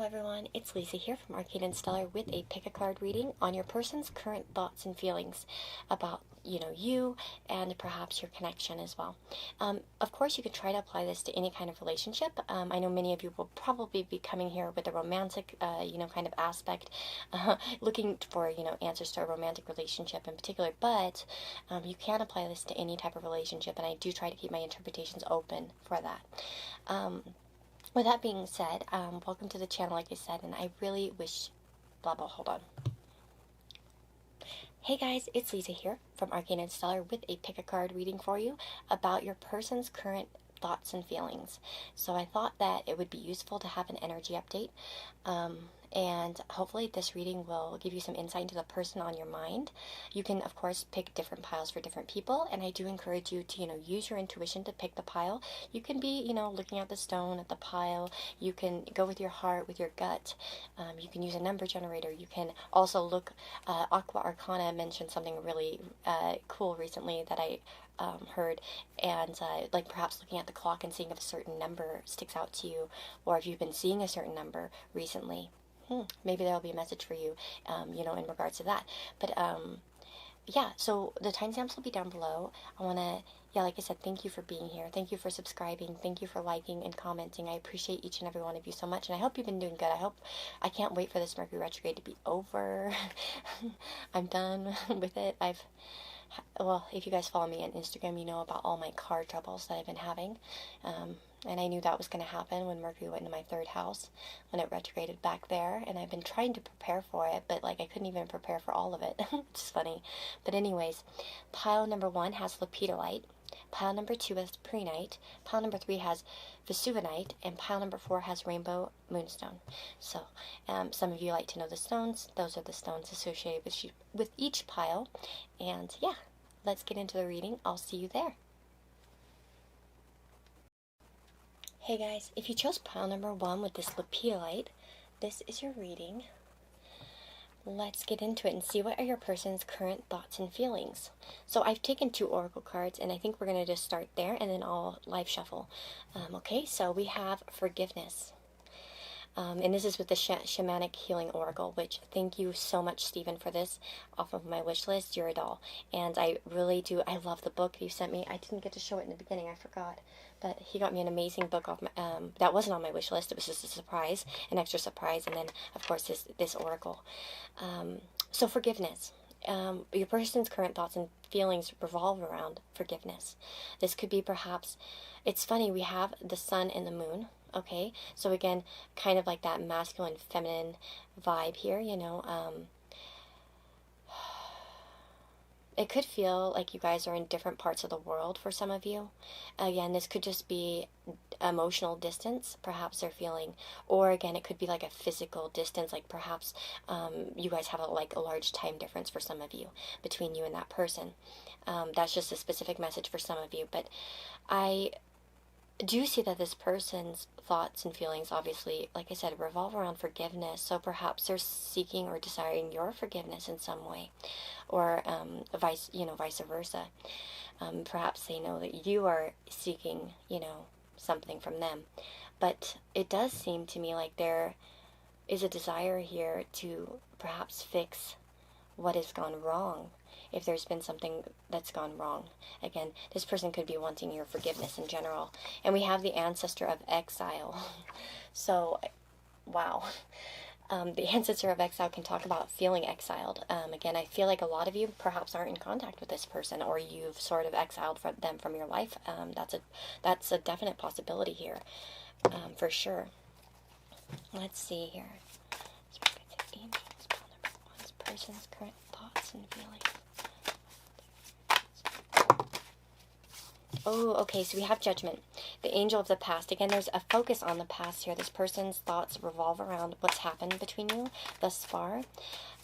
everyone, it's Lisa here from Arcane and Stellar with a pick a card reading on your person's current thoughts and feelings about, you and perhaps your connection as well. Of course, you could try to apply this to any kind of relationship. I know many of you will probably be coming here with a romantic, kind of aspect, looking for, answers to a romantic relationship in particular, but you can apply this to any type of relationship, and I do try to keep my interpretations open for that. With that being said, welcome to the channel, like I said, and I really wish, hold on. Hey guys, it's Lisa here from Arcane and Stellar with a pick a card reading for you about your person's current thoughts and feelings. So I thought that it would be useful to have an energy update, and hopefully this reading will give you some insight into the person on your mind. You can, of course, pick different piles for different people, and I do encourage you to, use your intuition to pick the pile. You can be, looking at the stone, at the pile. You can go with your heart, with your gut. You can use a number generator. You can also look, Aqua Arcana mentioned something really cool recently that I heard, and like perhaps looking at the clock and seeing if a certain number sticks out to you, or if you've been seeing a certain number recently. Maybe there'll be a message for you, in regards to that. But yeah, so the timestamps will be down below. I want to, like I said, thank you for being here. Thank you for subscribing. Thank you for liking and commenting. I appreciate each and every one of you so much, and I hope you've been doing good. I can't wait for this Mercury retrograde to be over. I'm done with it. Well, if you guys follow me on Instagram, you know about all my car troubles that I've been having. And I knew that was going to happen when Mercury went into my third house, when it retrograded back there. And I've been trying to prepare for it, but I couldn't even prepare for all of it. It's funny. But anyways, pile number 1 has lepidolite. Pile number 2 has prehnite. Pile number 3 has vesuvinite. And pile number 4 has rainbow moonstone. So, some of you like to know the stones. Those are the stones associated with each pile. And yeah, let's get into the reading. I'll see you there. Hey guys, if you chose pile number 1 with this lepidolite, this is your reading. Let's get into it and see what are your person's current thoughts and feelings. So I've taken 2 oracle cards, and I think we're going to just start there, and then I'll live shuffle. Okay, so we have forgiveness. And this is with the Shamanic Healing Oracle, which thank you so much, Stephen, for this off of my wish list. You're a doll. And I really do, I love the book you sent me. I didn't get to show it in the beginning, I forgot. But he got me an amazing book off my, that wasn't on my wish list. It was just a surprise, an extra surprise. And then, of course, this oracle. So forgiveness. Your person's current thoughts and feelings revolve around forgiveness. This could be perhaps, it's funny, we have the sun and the moon. Okay, so again, kind of like that masculine, feminine vibe here, It could feel like you guys are in different parts of the world for some of you. Again, this could just be emotional distance, perhaps they're feeling, or again, it could be like a physical distance, like perhaps you guys have a large time difference for some of you, between you and that person. That's just a specific message for some of you, but I do you see that this person's thoughts and feelings, obviously, like I said, revolve around forgiveness. So perhaps they're seeking or desiring your forgiveness in some way, or vice versa. Perhaps they know that you are seeking, something from them. But it does seem to me like there is a desire here to perhaps fix what has gone wrong. If there's been something that's gone wrong. Again, this person could be wanting your forgiveness in general. And we have the ancestor of exile. So, wow. The ancestor of exile can talk about feeling exiled. Again, I feel like a lot of you perhaps aren't in contact with this person, or you've sort of exiled them from your life. That's a definite possibility here, for sure. Let's see here. This person's current thoughts and feelings. Oh, okay, so we have judgment. The angel of the past. Again, there's a focus on the past here. This person's thoughts revolve around what's happened between you thus far.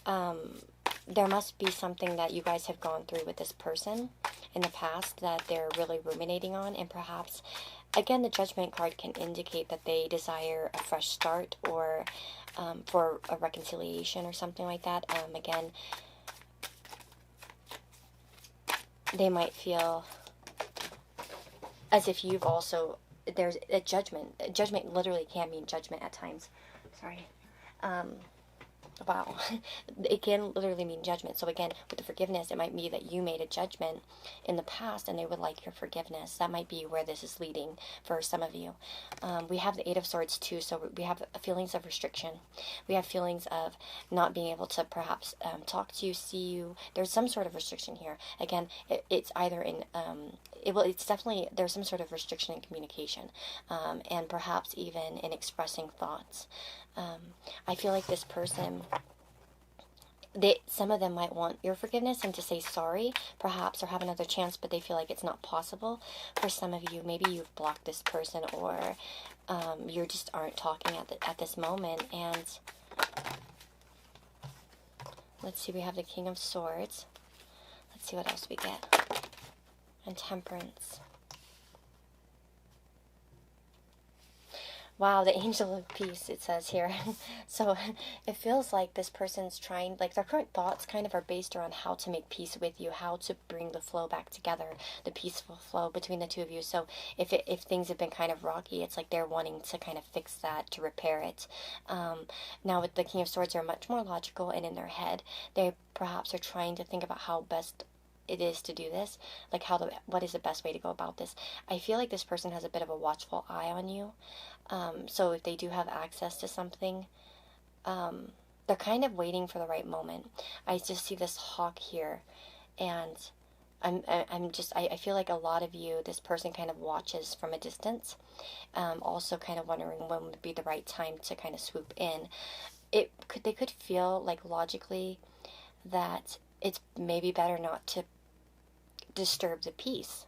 There must be something that you guys have gone through with this person in the past that they're really ruminating on, and perhaps, again, the judgment card can indicate that they desire a fresh start, or for a reconciliation or something like that. Again, they might feel as if you've also, there's a judgment. Judgment literally can mean judgment at times. Sorry. Wow. It can literally mean judgment. So again, with the forgiveness, it might be that you made a judgment in the past and they would like your forgiveness. That might be where this is leading for some of you. We have the Eight of Swords too, so we have feelings of restriction. We have feelings of not being able to perhaps talk to you, see you. There's some sort of restriction here. Again, it's either in, it's definitely, there's some sort of restriction in communication, and perhaps even in expressing thoughts. I feel like this person, some of them might want your forgiveness and to say sorry, perhaps, or have another chance, but they feel like it's not possible. For some of you, maybe you've blocked this person, or you just aren't talking at this moment. And let's see, we have the King of Swords. Let's see what else we get. And Temperance. Wow, the Angel of Peace, it says here. So it feels like this person's trying, like their current thoughts kind of are based around how to make peace with you, how to bring the flow back together, the peaceful flow between the two of you. So if things have been kind of rocky, it's like they're wanting to kind of fix that, to repair it. Now with the King of Swords, they're much more logical and in their head. They perhaps are trying to think about how best it is to do this, like what is the best way to go about this. I feel like this person has a bit of a watchful eye on you. So if they do have access to something, they're kind of waiting for the right moment. I just see this hawk here, and I feel like a lot of you, this person kind of watches from a distance, also kind of wondering when would be the right time to kind of swoop in. They could feel like logically that it's maybe better not to disturb the peace.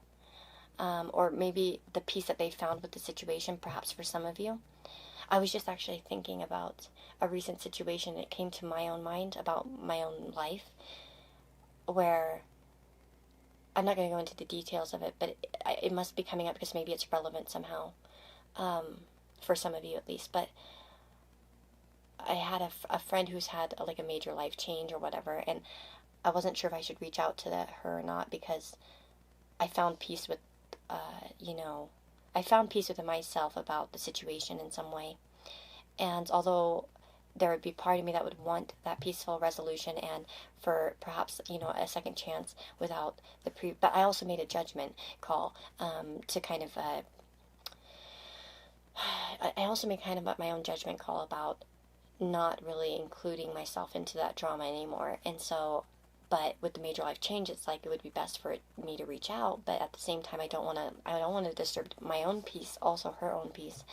Or maybe the peace that they found with the situation, perhaps for some of you. I was just actually thinking about a recent situation. It came to my own mind about my own life, where I'm not going to go into the details of it, but it must be coming up because maybe it's relevant somehow, for some of you at least. But I had a friend who's had like a major life change or whatever, and I wasn't sure if I should reach out to her or not, because I found peace with I found peace within myself about the situation in some way. And although there would be part of me that would want that peaceful resolution and for perhaps, a second chance without but I also made a judgment call, to kind of, I also made kind of my own judgment call about not really including myself into that drama anymore. And so, but with the major life change, it's like it would be best for me to reach out, but at the same time, I don't want to disturb my own peace, also her own peace,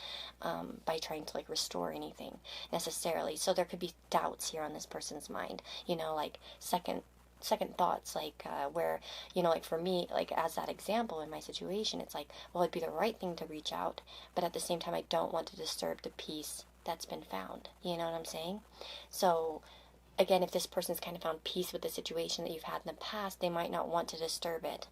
by trying to like restore anything necessarily. So there could be doubts here on this person's mind, like second thoughts, like where, like for me, like as that example in my situation, it's like, well, it'd be the right thing to reach out, but at the same time, I don't want to disturb the peace that's been found. You know what I'm saying? So again, if this person's kind of found peace with the situation that you've had in the past, they might not want to disturb it,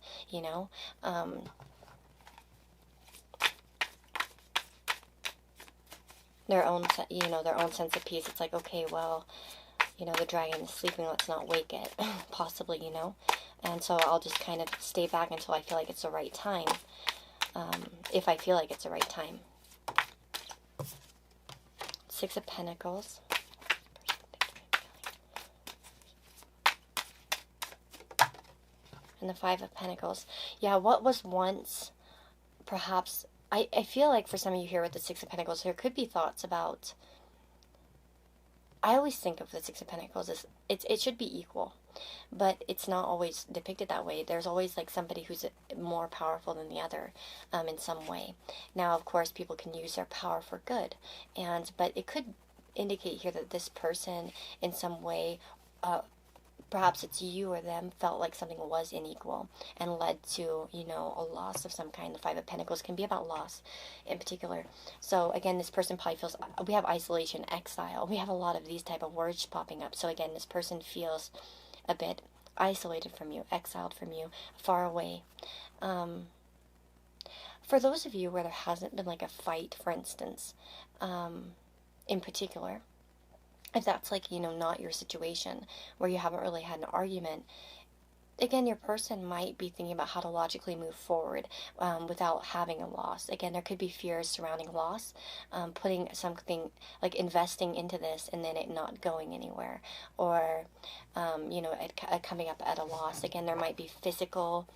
their own sense of peace. It's like, okay, well, the dragon is sleeping, let's not wake it, possibly, and so I'll just kind of stay back until I feel like it's the right time, if I feel like it's the right time. Six of Pentacles. And the Five of Pentacles. Yeah, what was once perhaps, I feel like for some of you here with the Six of Pentacles, there could be thoughts about, I always think of the Six of Pentacles as, it should be equal, but it's not always depicted that way. There's always like somebody who's more powerful than the other, in some way. Now, of course, people can use their power for good, but it could indicate here that this person in some way, perhaps it's you or them, felt like something was unequal and led to, a loss of some kind. The Five of Pentacles can be about loss in particular. So again, this person probably feels, we have isolation, exile. We have a lot of these type of words popping up. So again, this person feels a bit isolated from you, exiled from you, far away. For those of you where there hasn't been like a fight, for instance, in particular, if that's like, not your situation, where you haven't really had an argument, again, your person might be thinking about how to logically move forward without having a loss. Again, there could be fears surrounding loss, putting something like investing into this and then it not going anywhere, or coming up at a loss. Again, there might be physical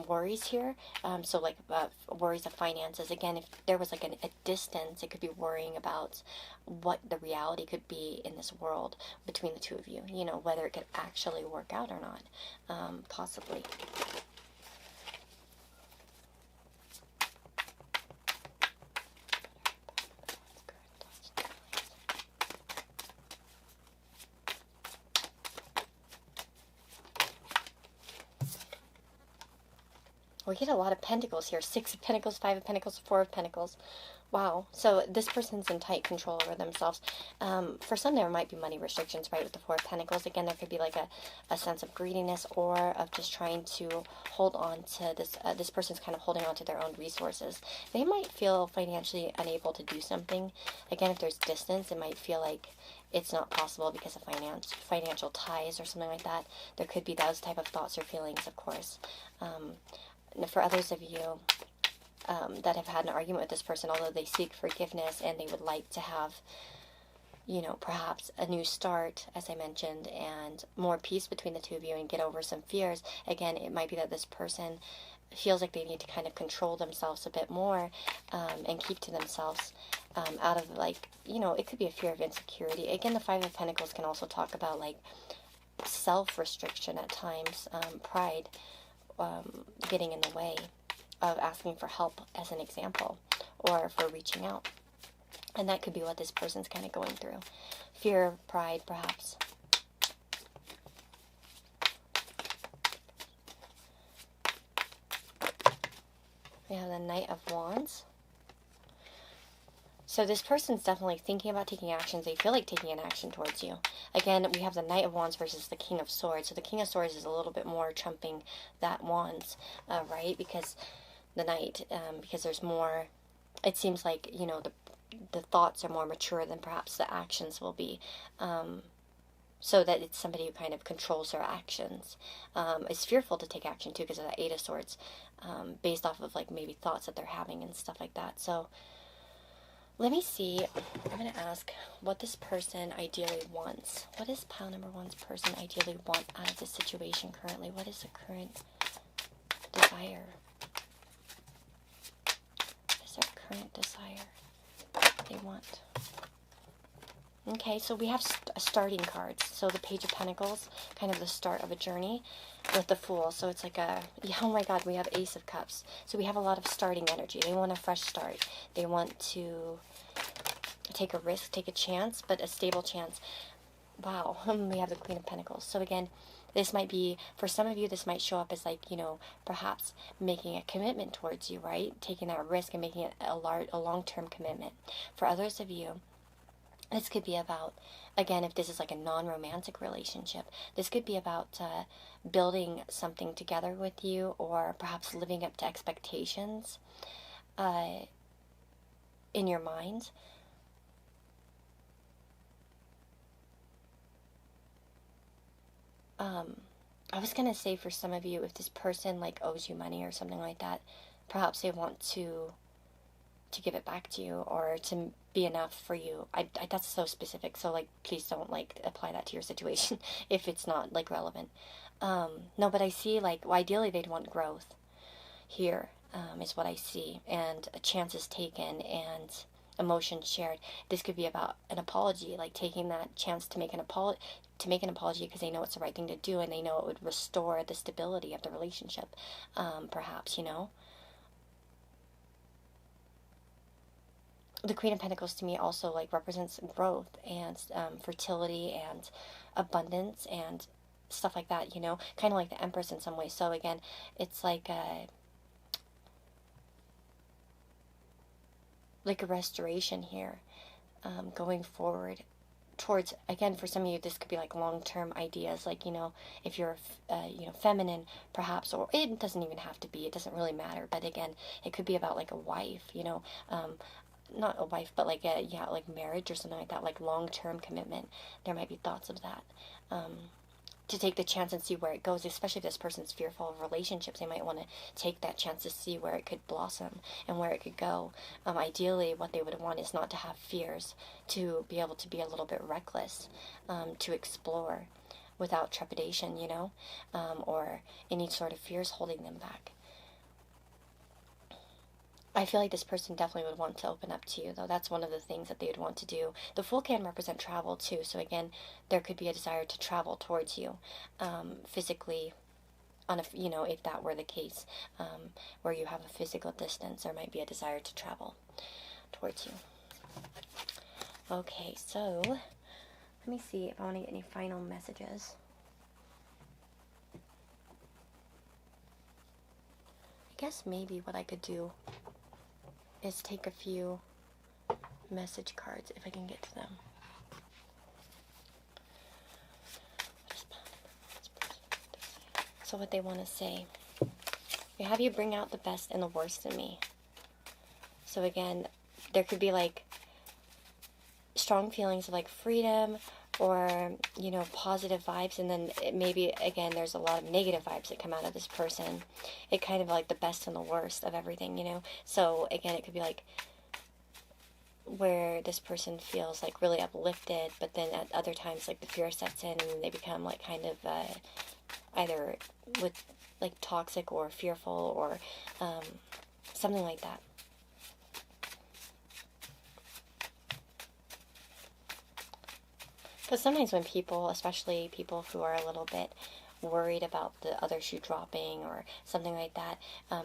worries here. So like worries of finances. Again, if there was like a distance, it could be worrying about what the reality could be in this world between the two of you. You know, whether it could actually work out or not, possibly. We get a lot of pentacles here. 6 of Pentacles, 5 of Pentacles, 4 of Pentacles. Wow. So this person's in tight control over themselves. For some, there might be money restrictions, right, with the 4 of Pentacles. Again, there could be like a sense of greediness or of just trying to hold on to this. This person's kind of holding on to their own resources. They might feel financially unable to do something. Again, if there's distance, it might feel like it's not possible because of financial ties or something like that. There could be those type of thoughts or feelings, of course. For others of you that have had an argument with this person, although they seek forgiveness and they would like to have, perhaps a new start, as I mentioned, and more peace between the two of you and get over some fears, again, it might be that this person feels like they need to kind of control themselves a bit more and keep to themselves out of, it could be a fear of insecurity. Again, the 5 of Pentacles can also talk about, self-restriction at times, pride, getting in the way of asking for help, as an example, or for reaching out. And that could be what this person's kind of going through. Fear, pride, perhaps. We have the Knight of Wands. So this person's definitely thinking about taking actions. They feel like taking an action towards you. Again, we have the Knight of Wands versus the King of Swords. So the King of Swords is a little bit more trumping that Wands, right? Because the Knight, because there's more, it seems like, the thoughts are more mature than perhaps the actions will be. So that it's somebody who kind of controls their actions. Is fearful to take action too because of the 8 of Swords, based off of maybe thoughts that they're having and stuff like that. So let me see. I'm going to ask what this person ideally wants. What does pile number 1's person ideally want out of this situation currently? What is the current desire? What is their current desire they want? Okay, so we have starting cards. So the Page of Pentacles, kind of the start of a journey, with the Fool. So it's like oh my God, we have Ace of Cups. So we have a lot of starting energy. They want a fresh start. They want to take a risk, take a chance, but a stable chance. Wow, we have the Queen of Pentacles. So again, this might be, for some of you, this might show up as perhaps making a commitment towards you, right? Taking that risk and making it a long-term commitment. For others of you, this could be about, again, if this is like a non-romantic relationship, this could be about building something together with you, or perhaps living up to expectations in your mind. I was going to say, for some of you, if this person owes you money or something like that, perhaps they want to give it back to you, or to be enough for you. That's so specific, so please don't apply that to your situation if it's not relevant. No, but I see ideally they'd want growth here, is what I see, and chances taken and emotions shared. This could be about an apology, taking that chance to make an apology because they know it's the right thing to do, and they know it would restore the stability of the relationship, perhaps, The Queen of Pentacles to me also represents growth and fertility and abundance and stuff like that, kind of like the Empress in some ways. So again, it's like a restoration here, going forward towards, again, for some of you, this could be long-term ideas, if you're feminine, perhaps, or it doesn't even have to be, it doesn't really matter, but again, it could be about a wife, not a wife, but marriage or something like that, long-term commitment. There might be thoughts of that. to take the chance and see where it goes, especially if this person's fearful of relationships. They might want to take that chance to see where it could blossom and where it could go. Ideally, what they would want is not to have fears, to be able to be a little bit reckless, to explore without trepidation, or any sort of fears holding them back. I feel like this person definitely would want to open up to you, though. That's one of the things that they would want to do. The Fool can represent travel, too. So, again, there could be a desire to travel towards you, physically, if that were the case, where you have a physical distance, there might be a desire to travel towards you. Okay, so let me see if I want to get any final messages. I guess maybe what I could do is take a few message cards if I can get to them. So what they want to say. They have you bring out the best and the worst in me. So again, there could be like strong feelings of like freedom or, positive vibes, and then maybe, again, there's a lot of negative vibes that come out of this person. It kind of like the best and the worst of everything, So, again, it could be like where this person feels like really uplifted, but then at other times, like the fear sets in, and then they become like kind of either with like toxic or fearful or something like that. Because sometimes when people, especially people who are a little bit worried about the other shoe dropping or something like that,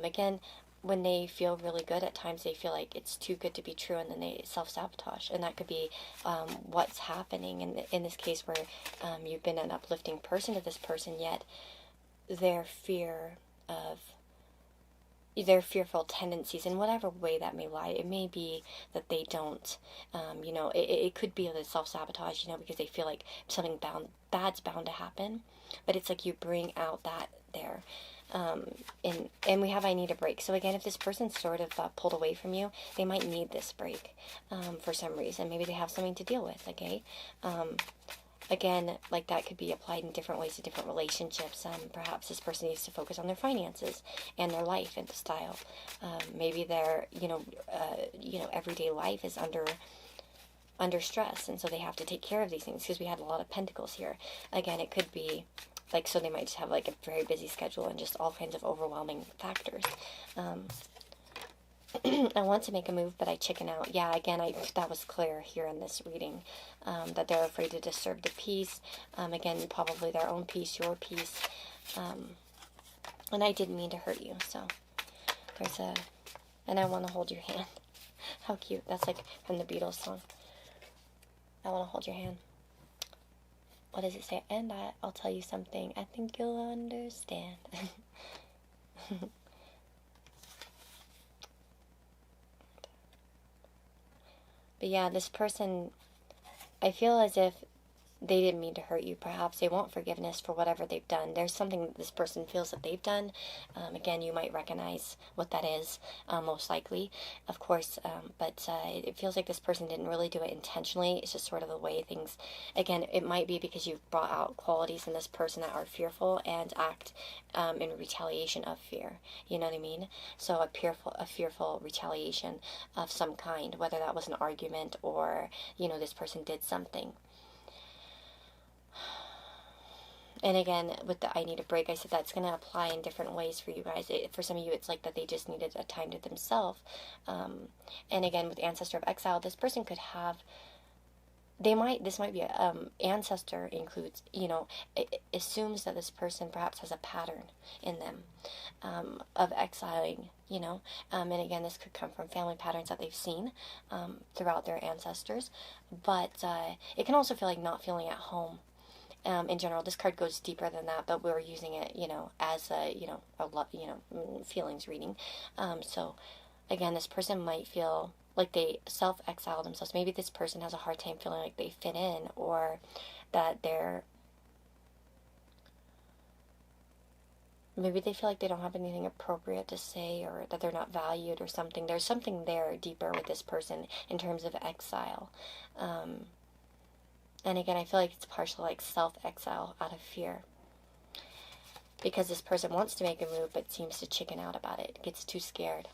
again, when they feel really good, at times they feel like it's too good to be true, and then they self-sabotage. And that could be what's happening in this case, where you've been an uplifting person to this person, yet their fearful tendencies, in whatever way that may lie. It may be that they don't, it could be the self-sabotage, because they feel like something bad's bound to happen. But it's like you bring out that there. And we have I need a break. So again, if this person's sort of pulled away from you, they might need this break for some reason. Maybe they have something to deal with, okay? Again, like that could be applied in different ways to different relationships. Perhaps this person needs to focus on their finances and their life and style. Maybe their, everyday life is under stress, and so they have to take care of these things, because we had a lot of pentacles here. Again, it could be like, so they might just have like a very busy schedule and just all kinds of overwhelming factors. I want to make a move, but I chicken out. Yeah, again, that was clear here in this reading, that they're afraid to disturb the peace. Again, probably their own peace, your peace. And I didn't mean to hurt you, so and I want to hold your hand. How cute. That's like from the Beatles song. I want to hold your hand. What does it say? And I'll tell you something. I think you'll understand. But yeah, this person, I feel as if they didn't mean to hurt you. Perhaps they want forgiveness for whatever they've done. There's something that this person feels that they've done. Again, you might recognize what that is, most likely, of course. But it feels like this person didn't really do it intentionally. It's just sort of the way things... Again, it might be because you've brought out qualities in this person that are fearful and act in retaliation of fear. You know what I mean? So a fearful retaliation of some kind, whether that was an argument or, this person did something. And again, with the I need a break, I said that's going to apply in different ways for you guys. For some of you, it's like that they just needed a time to themselves. And again, with Ancestor of Exile, this person could have... This might be ancestor includes, it assumes that this person perhaps has a pattern in them of exiling, and again, this could come from family patterns that they've seen throughout their ancestors. But it can also feel like not feeling at home. In general, this card goes deeper than that, but we're using it, as a feelings reading. So, again, this person might feel like they self-exile themselves. Maybe this person has a hard time feeling like they fit in, or that maybe they feel like they don't have anything appropriate to say, or that they're not valued or something. There's something there deeper with this person in terms of exile. And again, I feel like it's partial like self-exile out of fear. Because this person wants to make a move but seems to chicken out about it, gets too scared.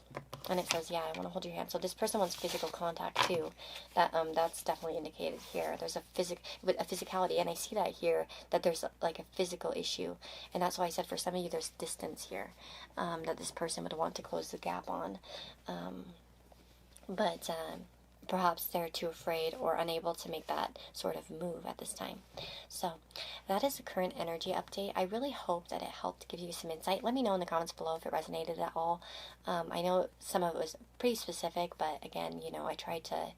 And it says, yeah, I want to hold your hand. So this person wants physical contact too. That's definitely indicated here. There's a physicality, and I see that here, that there's like a physical issue. And that's why I said for some of you there's distance here, that this person would want to close the gap on. But perhaps they're too afraid or unable to make that sort of move at this time. So that is the current energy update. I really hope that it helped give you some insight. Let me know in the comments below if it resonated at all. I know some of it was pretty specific, but again, I tried to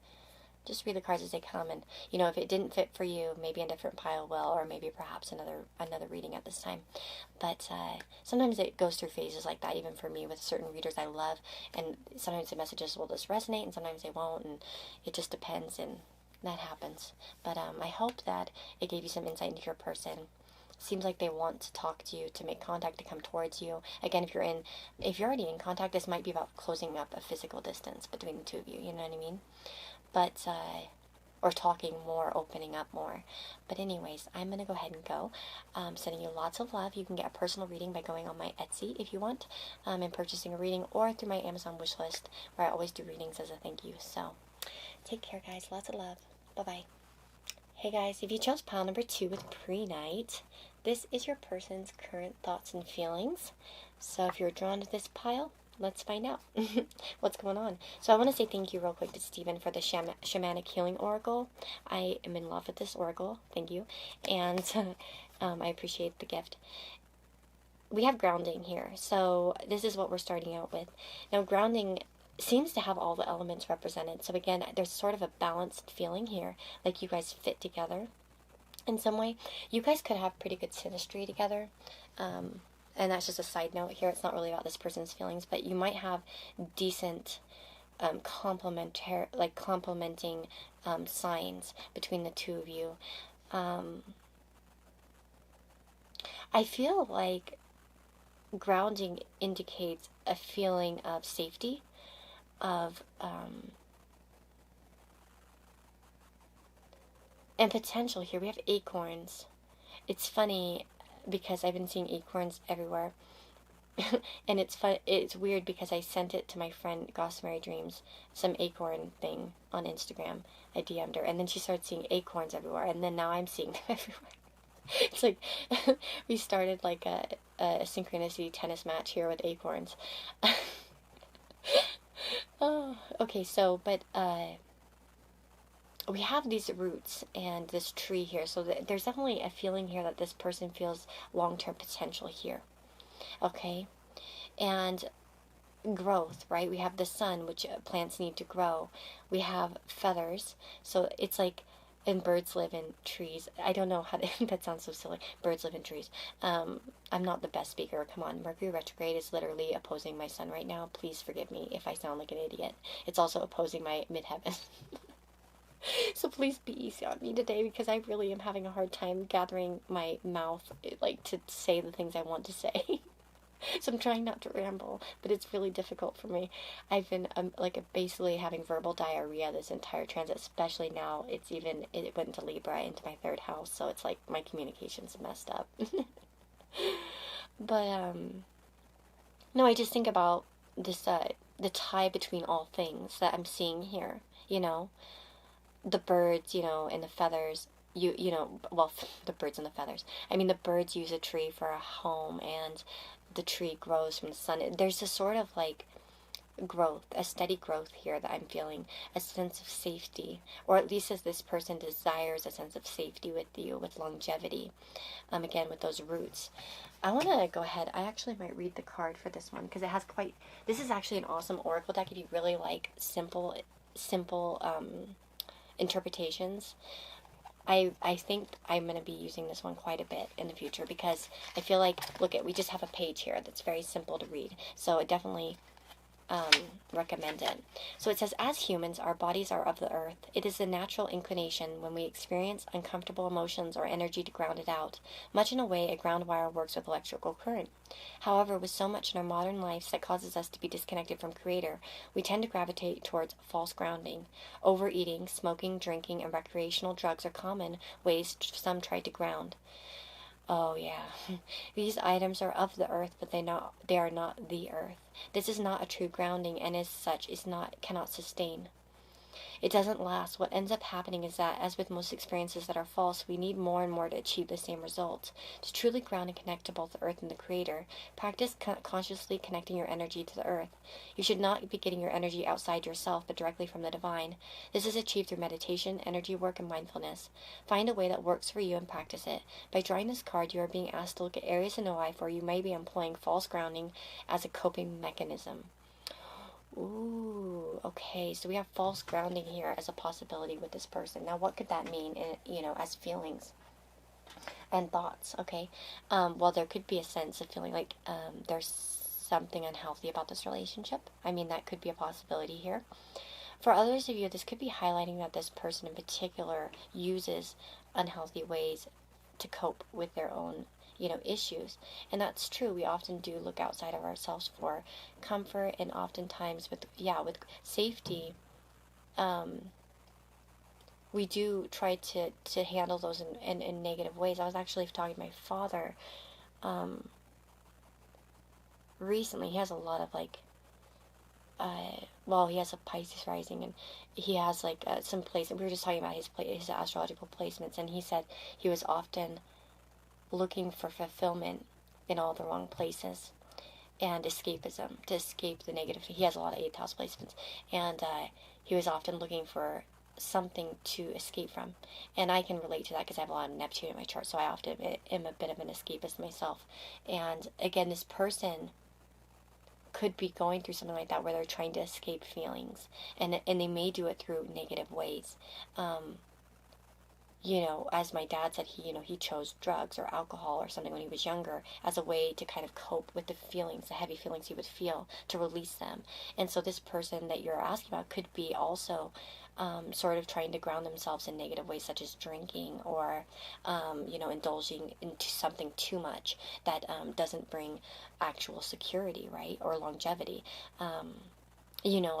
just read the cards as they come, and if it didn't fit for you, maybe a different pile will, or maybe perhaps another reading at this time. But sometimes it goes through phases like that, even for me with certain readers I love, and sometimes the messages will just resonate and sometimes they won't, and it just depends, and that happens. But I hope that it gave you some insight into your person. Seems like they want to talk to you, to make contact, to come towards you. Again, if you're already in contact, this might be about closing up a physical distance between the two of you, you know what I mean? But, or talking more, opening up more. But anyways, I'm going to go ahead and go. Sending you lots of love. You can get a personal reading by going on my Etsy if you want, and purchasing a reading, or through my Amazon wishlist, where I always do readings as a thank you. So, take care, guys. Lots of love. Bye-bye. Hey, guys. If you chose pile number 2 with pre-night, this is your person's current thoughts and feelings. So, if you're drawn to this pile, let's find out what's going on. So I want to say thank you real quick to Stephen for the Shamanic Healing Oracle. I am in love with this oracle. Thank you. And I appreciate the gift. We have grounding here. So this is what we're starting out with. Now, grounding seems to have all the elements represented. So again, there's sort of a balanced feeling here. Like you guys fit together in some way. You guys could have pretty good synastry together. And that's just a side note here. It's not really about this person's feelings, but you might have decent complementing signs between the two of you. I feel like grounding indicates a feeling of safety, of and potential here. We have acorns. It's funny because I've been seeing acorns everywhere. And it's weird because I sent it to my friend Gossamer Dreams, some acorn thing on Instagram. I DM'd her, and then she started seeing acorns everywhere, and then now I'm seeing them everywhere. It's like we started like a synchronicity tennis match here with acorns. Oh, okay, so but we have these roots and this tree here, so there's definitely a feeling here that this person feels long-term potential here. Okay, and growth, right? We have the sun, which plants need to grow. We have feathers, so it's like, and birds live in trees. I don't know how to, that sounds so silly. Birds live in trees. I'm not the best speaker. Come on, Mercury retrograde is literally opposing my sun right now. Please forgive me if I sound like an idiot. It's also opposing my midheaven. So please be easy on me today, because I really am having a hard time gathering my mouth, like, to say the things I want to say. So I'm trying not to ramble, but it's really difficult for me. I've been basically having verbal diarrhea this entire transit, especially now. It went into Libra, into my 3rd house, so it's like my communication's messed up. But no, I just think about this the tie between all things that I'm seeing here. The birds, and the feathers. Well, the birds and the feathers. I mean, the birds use a tree for a home, and the tree grows from the sun. There's a sort of like growth, a steady growth here that I'm feeling, a sense of safety, or at least as this person desires a sense of safety with you, with longevity, again, with those roots. I want to go ahead, I actually might read the card for this one, because it has this is actually an awesome oracle deck if you really like simple interpretations. I think I'm going to be using this one quite a bit in the future, because I feel like, we just have a page here that's very simple to read. So it definitely recommended. So it says, as humans, our bodies are of the earth. It is a natural inclination when we experience uncomfortable emotions or energy to ground it out. Much in a way, a ground wire works with electrical current. However, with so much in our modern lives that causes us to be disconnected from Creator, we tend to gravitate towards false grounding. Overeating, smoking, drinking, and recreational drugs are common ways some try to ground. Oh yeah. These items are of the earth, but they are not the earth. This is not a true grounding, and as such cannot sustain. It doesn't last. What ends up happening is that, as with most experiences that are false, we need more and more to achieve the same result. To truly ground and connect to both the earth and the Creator, practice consciously connecting your energy to the earth. You should not be getting your energy outside yourself, but directly from the divine. This is achieved through meditation, energy work, and mindfulness. Find a way that works for you and practice it. By drawing this card, you are being asked to look at areas in your life where you may be employing false grounding as a coping mechanism. Ooh, okay, so we have false grounding here as a possibility with this person. Now, what could that mean, as feelings and thoughts, okay? Well, there could be a sense of feeling like there's something unhealthy about this relationship. I mean, that could be a possibility here. For others of you, this could be highlighting that this person in particular uses unhealthy ways to cope with their own issues. And that's true. We often do look outside of ourselves for comfort, and oftentimes with safety, we do try to handle those in negative ways. I was actually talking to my father recently. He has a lot of he has a Pisces rising, and he has some place. We were just talking about his astrological placements, and he said he was often looking for fulfillment in all the wrong places, and escapism, to escape the negative. He has a lot of 8th house placements, and he was often looking for something to escape from. And I can relate to that because I have a lot of Neptune in my chart, so I often am a bit of an escapist myself. And again, this person could be going through something like that where they're trying to escape feelings, and they may do it through negative ways. As my dad said, he chose drugs or alcohol or something when he was younger as a way to kind of cope with the feelings, the heavy feelings he would feel, to release them. And so this person that you're asking about could be also sort of trying to ground themselves in negative ways, such as drinking or, indulging into something too much that doesn't bring actual security, right, or longevity.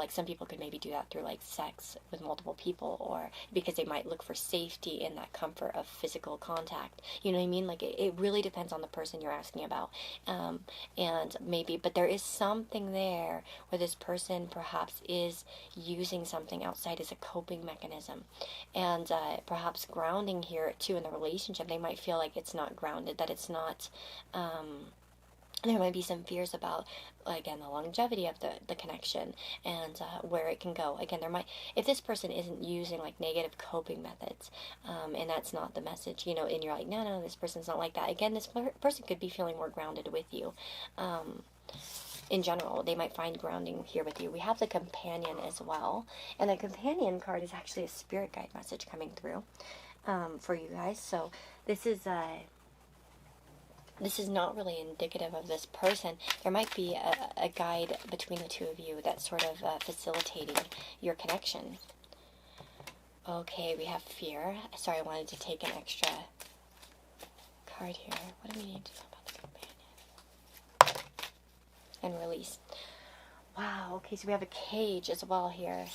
Some people could maybe do that through sex with multiple people, or because they might look for safety in that comfort of physical contact. You know what I mean? It really depends on the person you're asking about. But there is something there where this person perhaps is using something outside as a coping mechanism. And perhaps grounding here too in the relationship, they might feel like it's not grounded, that it's not, there might be some fears about, again, the longevity of the connection, and where it can go. Again, if this person isn't using negative coping methods, and that's not the message, and you're like, no, this person's not like that. Again, this person could be feeling more grounded with you. In general, they might find grounding here with you. We have the Companion as well, and the Companion card is actually a spirit guide message coming through for you guys. So this is not really indicative of this person. There might be a guide between the two of you that's sort of facilitating your connection. Okay, we have Fear. Sorry, I wanted to take an extra card here. What do we need to know about the Companion? And Release. Wow, okay, so we have a Cage as well here.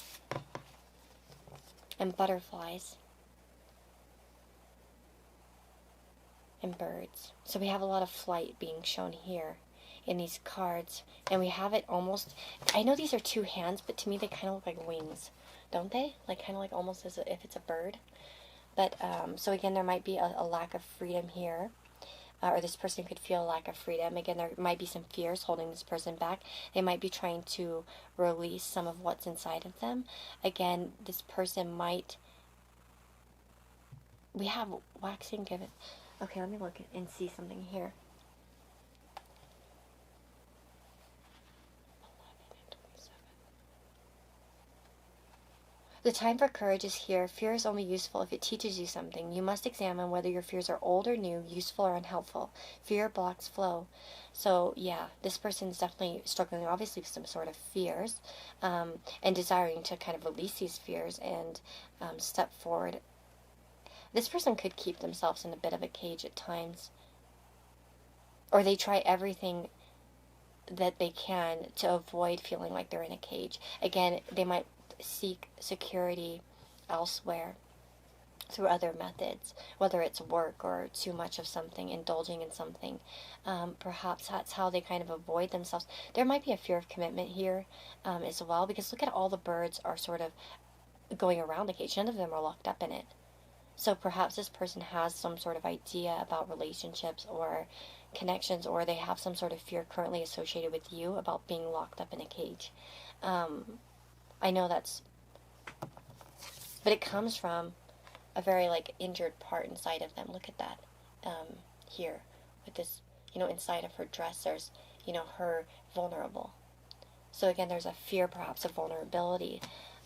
And Butterflies. And Birds. So we have a lot of flight being shown here in these cards. And we have it almost, I know these are two hands, but to me they kind of look like wings, don't they? Kind of almost as if it's a bird. But, so again, there might be a lack of freedom here. Or this person could feel a lack of freedom. Again, there might be some fears holding this person back. They might be trying to release some of what's inside of them. Again, this person might, we have Waxing Given. Okay, let me look and see something here. 11 and 27. The time for courage is here. Fear is only useful if it teaches you something. You must examine whether your fears are old or new, useful or unhelpful. Fear blocks flow. So, yeah, this person's definitely struggling, obviously, with some sort of fears, and desiring to kind of release these fears and step forward. This person could keep themselves in a bit of a cage at times, or they try everything that they can to avoid feeling like they're in a cage. Again, they might seek security elsewhere through other methods, whether it's work or too much of something, indulging in something. Perhaps that's how they kind of avoid themselves. There might be a fear of commitment here as well, because look at all the birds are sort of going around the cage. None of them are locked up in it. So perhaps this person has some sort of idea about relationships or connections, or they have some sort of fear currently associated with you about being locked up in a cage. I know that's, but it comes from a very like injured part inside of them. Look at that here with this, inside of her dress, there's, her vulnerable. So again, there's a fear perhaps of vulnerability,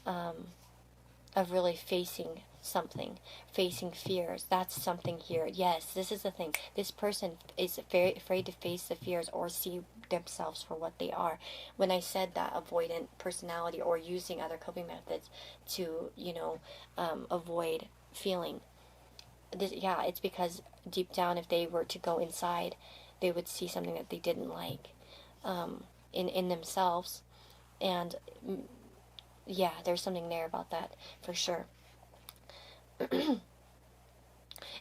of really facing something, facing fears. That's something here. Yes, this is the thing. This person is very afraid to face the fears or see themselves for what they are. When I said that avoidant personality or using other coping methods to, avoid feeling, it's because deep down, if they were to go inside, they would see something that they didn't like in themselves. And yeah, there's something there about that for sure.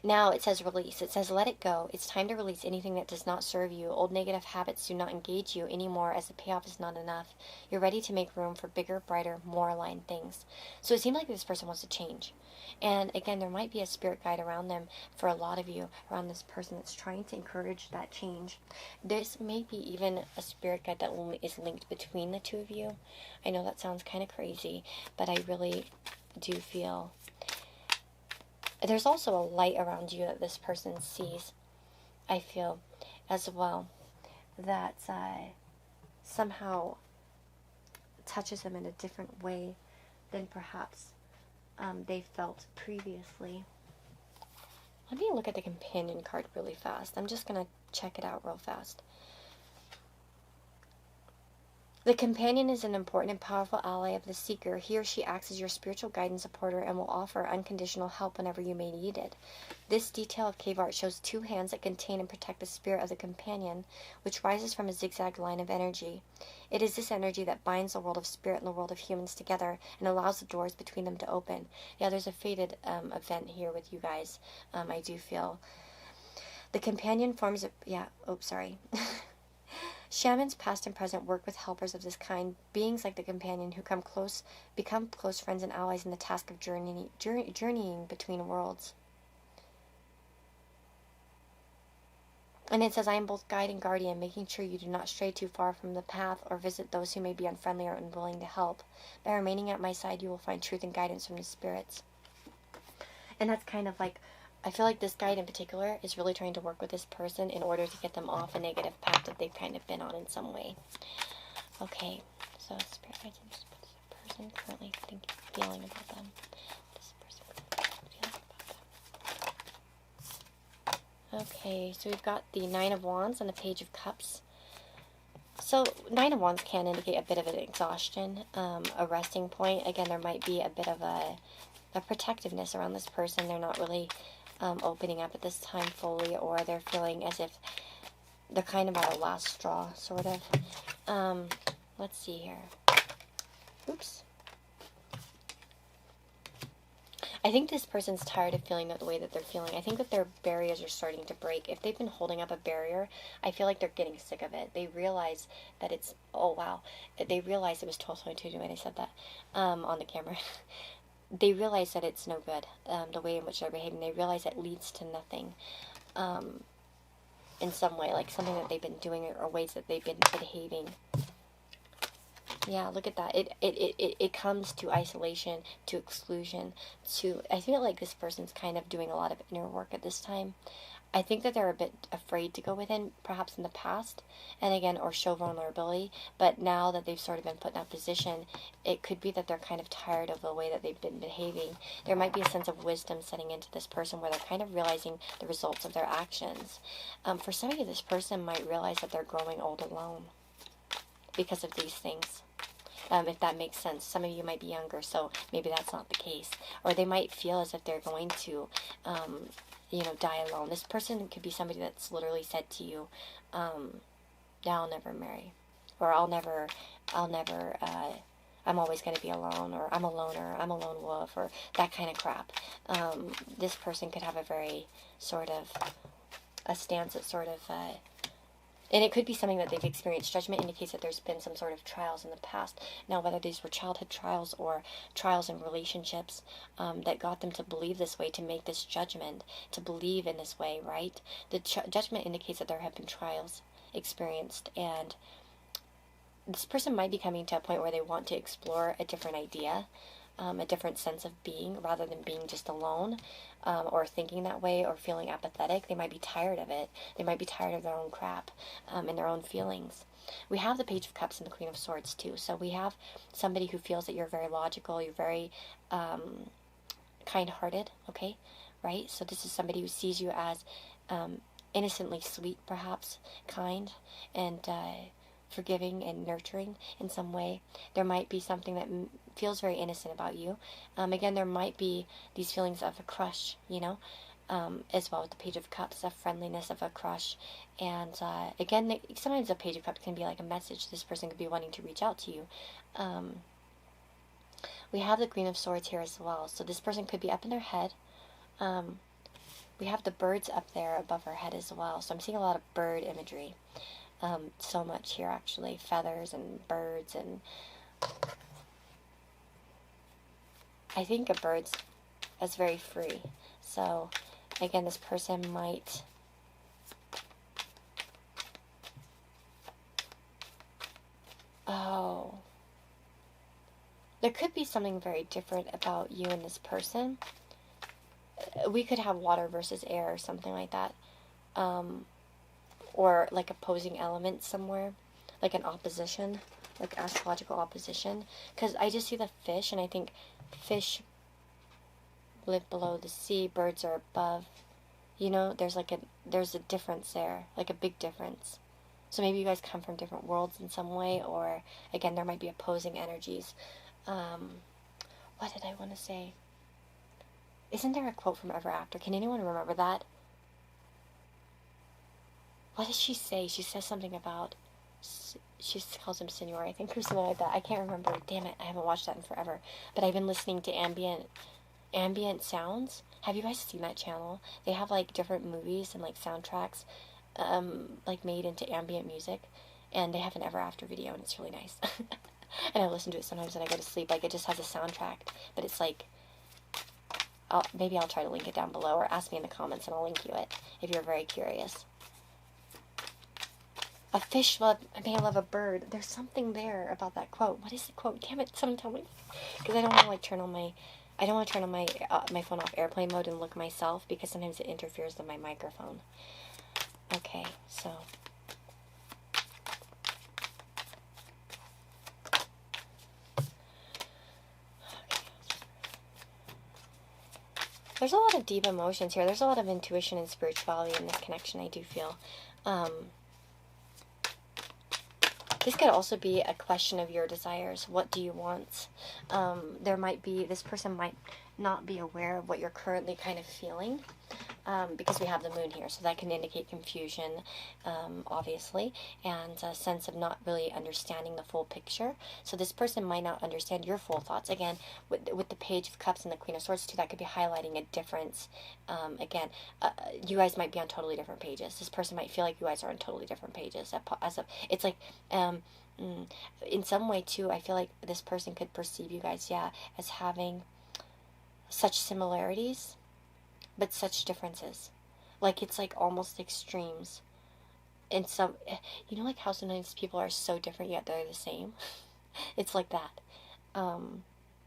Now it says release. It says let it go. It's time to release anything that does not serve you. Old negative habits do not engage you anymore, as the payoff is not enough. You're ready to make room for bigger, brighter, more aligned things. So it seems like this person wants to change. And again, there might be a spirit guide around them for a lot of you, around this person that's trying to encourage that change. This may be even a spirit guide that is linked between the two of you. I know that sounds kind of crazy, but I really do feel there's also a light around you that this person sees, I feel, as well, that somehow touches them in a different way than perhaps they felt previously. Let me look at the companion card really fast. I'm just going to check it out real fast. The companion is an important and powerful ally of the seeker. He or she acts as your spiritual guide and supporter and will offer unconditional help whenever you may need it. This detail of cave art shows two hands that contain and protect the spirit of the companion, which rises from a zigzag line of energy. It is this energy that binds the world of spirit and the world of humans together and allows the doors between them to open. Yeah, there's a faded event here with you guys, I do feel. The companion forms a... Shamans, past and present, work with helpers of this kind, beings like the companion who become close friends and allies in the task of journeying between worlds. And it says, I am both guide and guardian, making sure you do not stray too far from the path or visit those who may be unfriendly or unwilling to help. By remaining at my side, you will find truth and guidance from the spirits. And that's kind of like, I feel like this guide in particular is really trying to work with this person in order to get them off a negative path that they've kind of been on in some way. Okay, so spirit guides and this person currently feeling about them. This person feeling about them. Okay, so we've got the Nine of Wands and the Page of Cups. So, Nine of Wands can indicate a bit of an exhaustion, a resting point. Again, there might be a bit of a protectiveness around this person. They're not really opening up at this time fully, or they're feeling as if they're kind of at a last straw, sort of. Let's see here. Oops. I think this person's tired of feeling the way that they're feeling. I think that their barriers are starting to break. If they've been holding up a barrier, I feel like they're getting sick of it. They realize that it's, oh wow, they realize it was 12:22 when I said that on the camera. They realize that it's no good, the way in which they're behaving. They realize it leads to nothing in some way, like something that they've been doing or ways that they've been behaving. Yeah, look at that. It comes to isolation, to exclusion, to, I feel like this person's kind of doing a lot of inner work at this time. I think that they're a bit afraid to go within, perhaps in the past, and again, or show vulnerability. But now that they've sort of been put in that position, it could be that they're kind of tired of the way that they've been behaving. There might be a sense of wisdom setting into this person where they're kind of realizing the results of their actions. For some of you, this person might realize that they're growing old alone because of these things. If that makes sense. Some of you might be younger, so maybe that's not the case. Or they might feel as if they're going to, die alone. This person could be somebody that's literally said to you, yeah, I'll never marry. Or I'm always going to be alone, or I'm a loner, I'm a lone wolf, or that kind of crap. This person could have a very sort of, a stance that sort of, and it could be something that they've experienced. Judgment indicates that there's been some sort of trials in the past. Now, whether these were childhood trials or trials in relationships that got them to believe this way, to make this judgment, to believe in this way, right? The judgment indicates that there have been trials experienced, and this person might be coming to a point where they want to explore a different idea, a different sense of being, rather than being just alone, or thinking that way, or feeling apathetic. They might be tired of it. They might be tired of their own crap, and their own feelings. We have the Page of Cups and the Queen of Swords too. So we have somebody who feels that you're very logical, you're very kind-hearted, okay, right? So this is somebody who sees you as innocently sweet, perhaps, kind, and forgiving and nurturing in some way. There might be something that feels very innocent about you. Again, there might be these feelings of a crush, as well with the Page of Cups, a friendliness of a crush. And again, sometimes the Page of Cups can be like a message. This person could be wanting to reach out to you. We have the Queen of Swords here as well. So this person could be up in their head. We have the birds up there above her head as well. So I'm seeing a lot of bird imagery. So much here, actually. Feathers and birds, and I think of birds as very free. So again, this person might there could be something very different about you and this person. We could have water versus air or something like that. Or like opposing elements somewhere, like an opposition, like astrological opposition. Because I just see the fish, and I think fish live below the sea, birds are above. There's a difference there, like a big difference. So maybe you guys come from different worlds in some way, or again, there might be opposing energies. What did I want to say? Isn't there a quote from Ever After? Can anyone remember that? What does she say? She says something about, she calls him Senor, I think, or something like that. I can't remember. Damn it, I haven't watched that in forever. But I've been listening to ambient sounds. Have you guys seen that channel? They have like different movies and like soundtracks, like made into ambient music, and they have an Ever After video, and it's really nice. And I listen to it sometimes when I go to sleep. Like, it just has a soundtrack, but it's like, maybe I'll try to link it down below, or ask me in the comments and I'll link you it if you're very curious. A fish may love a bird. There's something there about that quote. What is the quote? Damn it, someone tell me. Because I don't want to turn on my my phone off airplane mode and look myself, because sometimes it interferes with my microphone. Okay, so there's a lot of deep emotions here. There's a lot of intuition and spirituality in this connection, I do feel. This could also be a question of your desires. What do you want? This person might not be aware of what you're currently kind of feeling, because we have the moon here, so that can indicate confusion, obviously, and a sense of not really understanding the full picture. So this person might not understand your full thoughts. Again, with the Page of Cups and the Queen of Swords too, that could be highlighting a difference. Again, you guys might be on totally different pages. This person might feel like you guys are on totally different pages. It's like, in some way too, I feel like this person could perceive you guys, as having such similarities, but such differences. Like, it's like almost extremes. And like how sometimes people are so different yet they're the same. It's like that.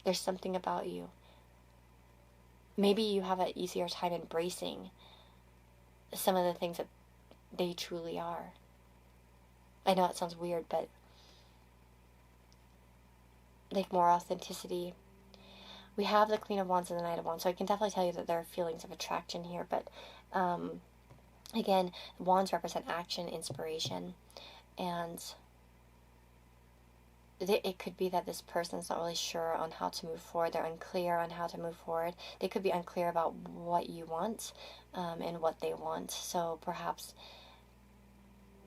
There's something about you. Maybe you have an easier time embracing some of the things that they truly are. I know it sounds weird, but like more authenticity. We have the Queen of Wands and the Knight of Wands, so I can definitely tell you that there are feelings of attraction here, but again, Wands represent action, inspiration, and it could be that this person's not really sure on how to move forward. They're unclear on how to move forward. They could be unclear about what you want and what they want. So perhaps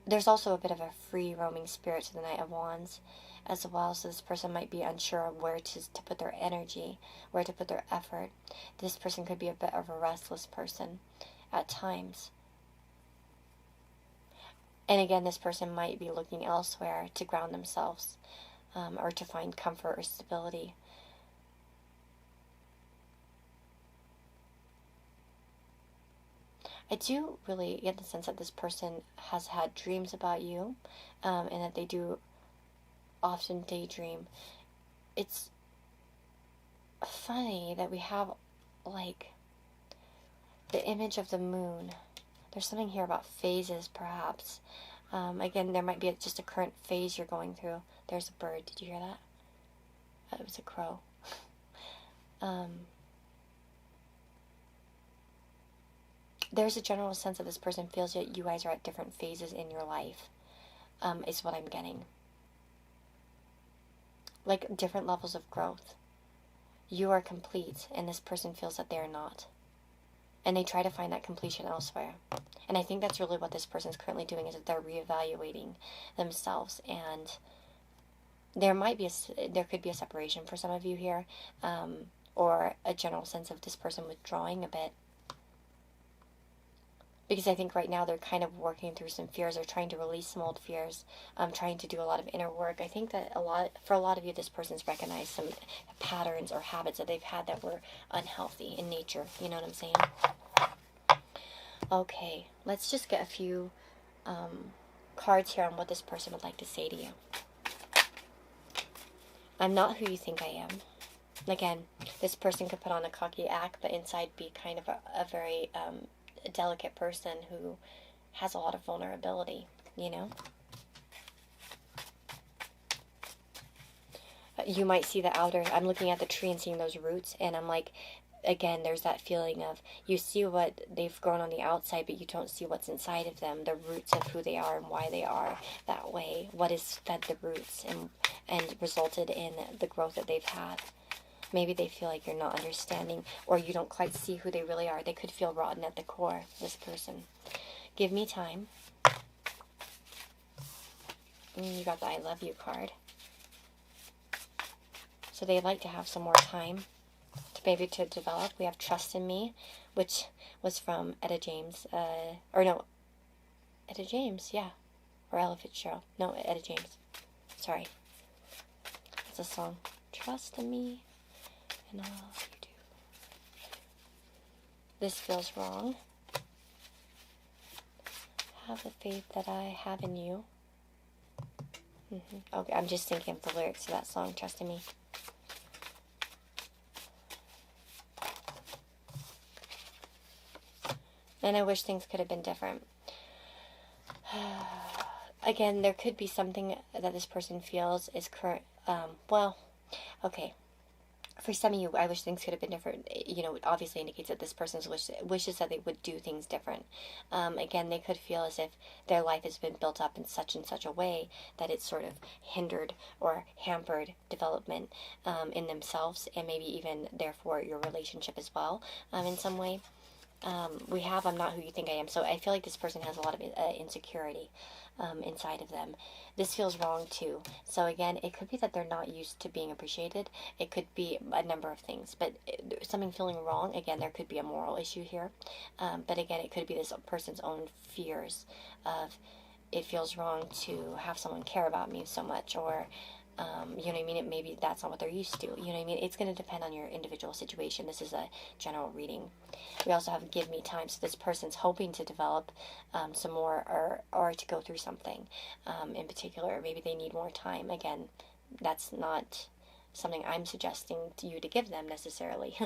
there's also a bit of a free roaming spirit to the Knight of Wands as well. So this person might be unsure of where to put their energy, where to put their effort. This person could be a bit of a restless person at times. And again, this person might be looking elsewhere to ground themselves. Or to find comfort or stability. I do really get the sense that this person has had dreams about you, and that they do often daydream. It's funny that we have, like, the image of the moon. There's something here about phases, perhaps. Again, there might be just a current phase you're going through. There's a bird. Did you hear that? It was a crow. There's a general sense that this person feels that you guys are at different phases in your life, is what I'm getting. Like different levels of growth. You are complete, and this person feels that they're not. And they try to find that completion elsewhere. And I think that's really what this person is currently doing, is that they're reevaluating themselves. And there could be a separation for some of you here, or a general sense of this person withdrawing a bit. Because I think right now they're kind of working through some fears, or trying to release some old fears, trying to do a lot of inner work. I think that for a lot of you, this person's recognized some patterns or habits that they've had that were unhealthy in nature. You know what I'm saying? Okay, let's just get a few cards here on what this person would like to say to you. I'm not who you think I am. Again, this person could put on a cocky act, but inside be kind of a very delicate person who has a lot of vulnerability, you know? You might see the outer, I'm looking at the tree and seeing those roots, and I'm like, again, there's that feeling of, you see what they've grown on the outside, but you don't see what's inside of them, the roots of who they are and why they are that way, what has fed the roots and resulted in the growth that they've had. Maybe they feel like you're not understanding, or you don't quite see who they really are. They could feel rotten at the core, this person. Give me time. You got the I love you card. So they'd like to have some more time to develop. We have trust in me, which was from Etta James. Etta James, yeah. Or Ella Fitzgerald. No, Etta James. Sorry. It's a song. Trust in me. And all you do. This feels wrong. Have the faith that I have in you. Okay, I'm just thinking of the lyrics to that song, Trust in Me. And I wish things could have been different. Again, there could be something that this person feels is current. Okay. For some of you, I wish things could have been different. You know, it obviously indicates that this person's wishes that they would do things different. Again, they could feel as if their life has been built up in such and such a way that it's sort of hindered or hampered development in themselves, and maybe even, therefore, your relationship as well in some way. We have I'm not who you think I am. So I feel like this person has a lot of insecurity inside of them. This feels wrong too. So again, it could be that they're not used to being appreciated. It could be a number of things. But something feeling wrong, again, there could be a moral issue here. But again, it could be this person's own fears of, it feels wrong to have someone care about me so much, or you know what I mean? Maybe that's not what they're used to. You know what I mean? It's going to depend on your individual situation. This is a general reading. We also have Give Me Time. So this person's hoping to develop some more, or to go through something in particular. Maybe they need more time. Again, that's not something I'm suggesting to you to give them necessarily,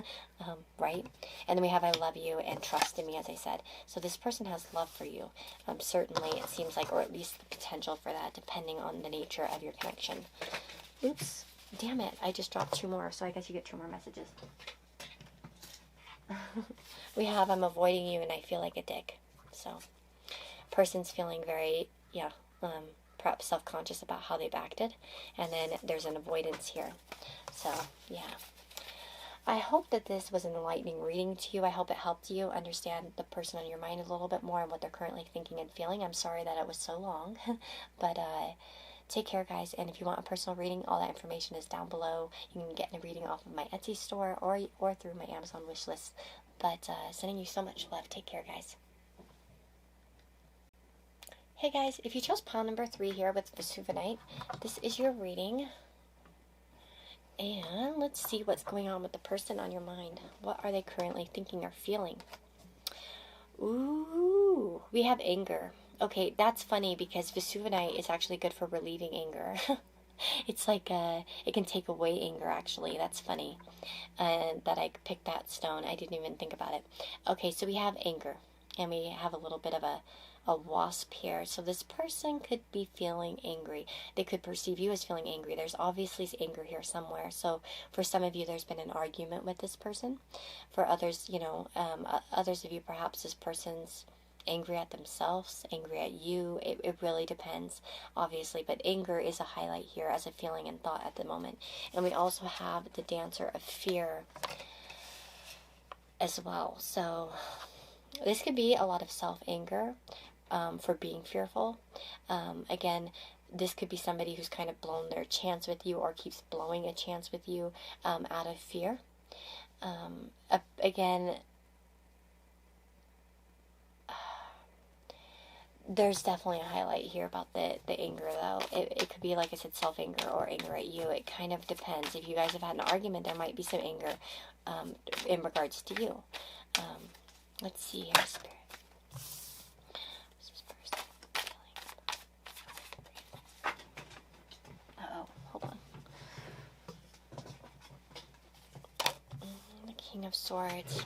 right? And then we have I love you and trust in me, as I said. So this person has love for you. Certainly, it seems like, or at least the potential for that, depending on the nature of your connection. Oops, damn it, I just dropped 2 more, so I guess you get 2 more messages. We have I'm avoiding you and I feel like a dick. So, person's feeling very, perhaps self-conscious about how they've acted, and then there's an avoidance here. So, yeah. I hope that this was an enlightening reading to you. I hope it helped you understand the person on your mind a little bit more and what they're currently thinking and feeling. I'm sorry that it was so long, but take care, guys. And if you want a personal reading, all that information is down below. You can get a reading off of my Etsy store or through my Amazon wish list. But sending you so much love. Take care, guys. Hey guys, if you chose pile number 3 here with Vesuvinite, this is your reading. And let's see what's going on with the person on your mind. What are they currently thinking or feeling? Ooh, we have anger. Okay, that's funny because Vesuvinite is actually good for relieving anger. It's like, it can take away anger, actually. That's funny. That I picked that stone. I didn't even think about it. Okay, so we have anger. And we have a little bit of a wasp here. So this person could be feeling angry. They could perceive you as feeling angry. There's obviously anger here somewhere. So for some of you, there's been an argument with this person. For others, others of you, perhaps this person's angry at themselves, angry at you. It really depends, obviously. But anger is a highlight here as a feeling and thought at the moment. And we also have the Dancer of Fear as well. So this could be a lot of self-anger for being fearful. Again, this could be somebody who's kind of blown their chance with you or keeps blowing a chance with you out of fear. Again, there's definitely a highlight here about the anger, though. It could be, like I said, self-anger or anger at you. It kind of depends. If you guys have had an argument, there might be some anger in regards to you. Let's see here, Spirit. What's this person feeling? Uh-oh, hold on. The King of Swords.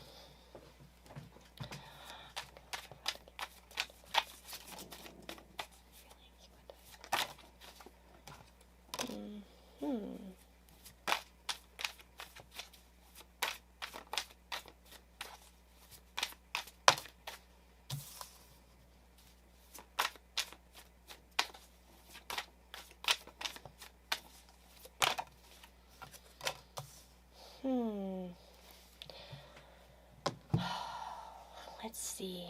Let's see.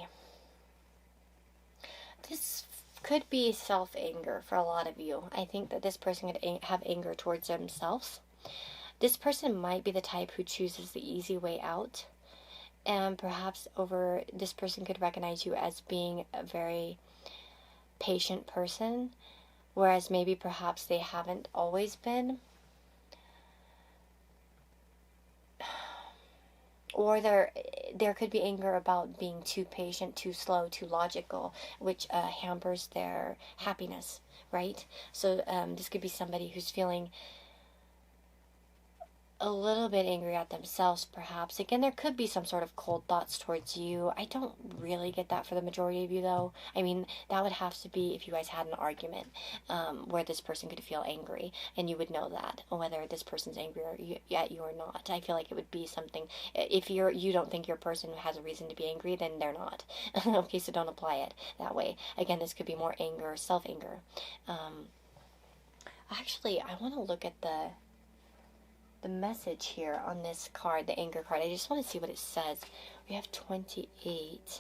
This could be self-anger for a lot of you. I think that this person could have anger towards themselves. This person might be the type who chooses the easy way out. And perhaps this person could recognize you as being a very patient person, whereas maybe perhaps they haven't always been. Or there could be anger about being too patient, too slow, too logical, which hampers their happiness, right? So this could be somebody who's feeling a little bit angry at themselves, perhaps. Again, there could be some sort of cold thoughts towards you. I don't really get that for the majority of you, though. I mean, that would have to be if you guys had an argument where this person could feel angry, and you would know that, whether this person's angry at you or not. I feel like it would be something, if you don't think your person has a reason to be angry, then they're not. Okay, so don't apply it that way. Again, this could be more anger, self-anger. Actually, I want to look at the message here on this card, the anger card. I just want to see what it says. We have 28.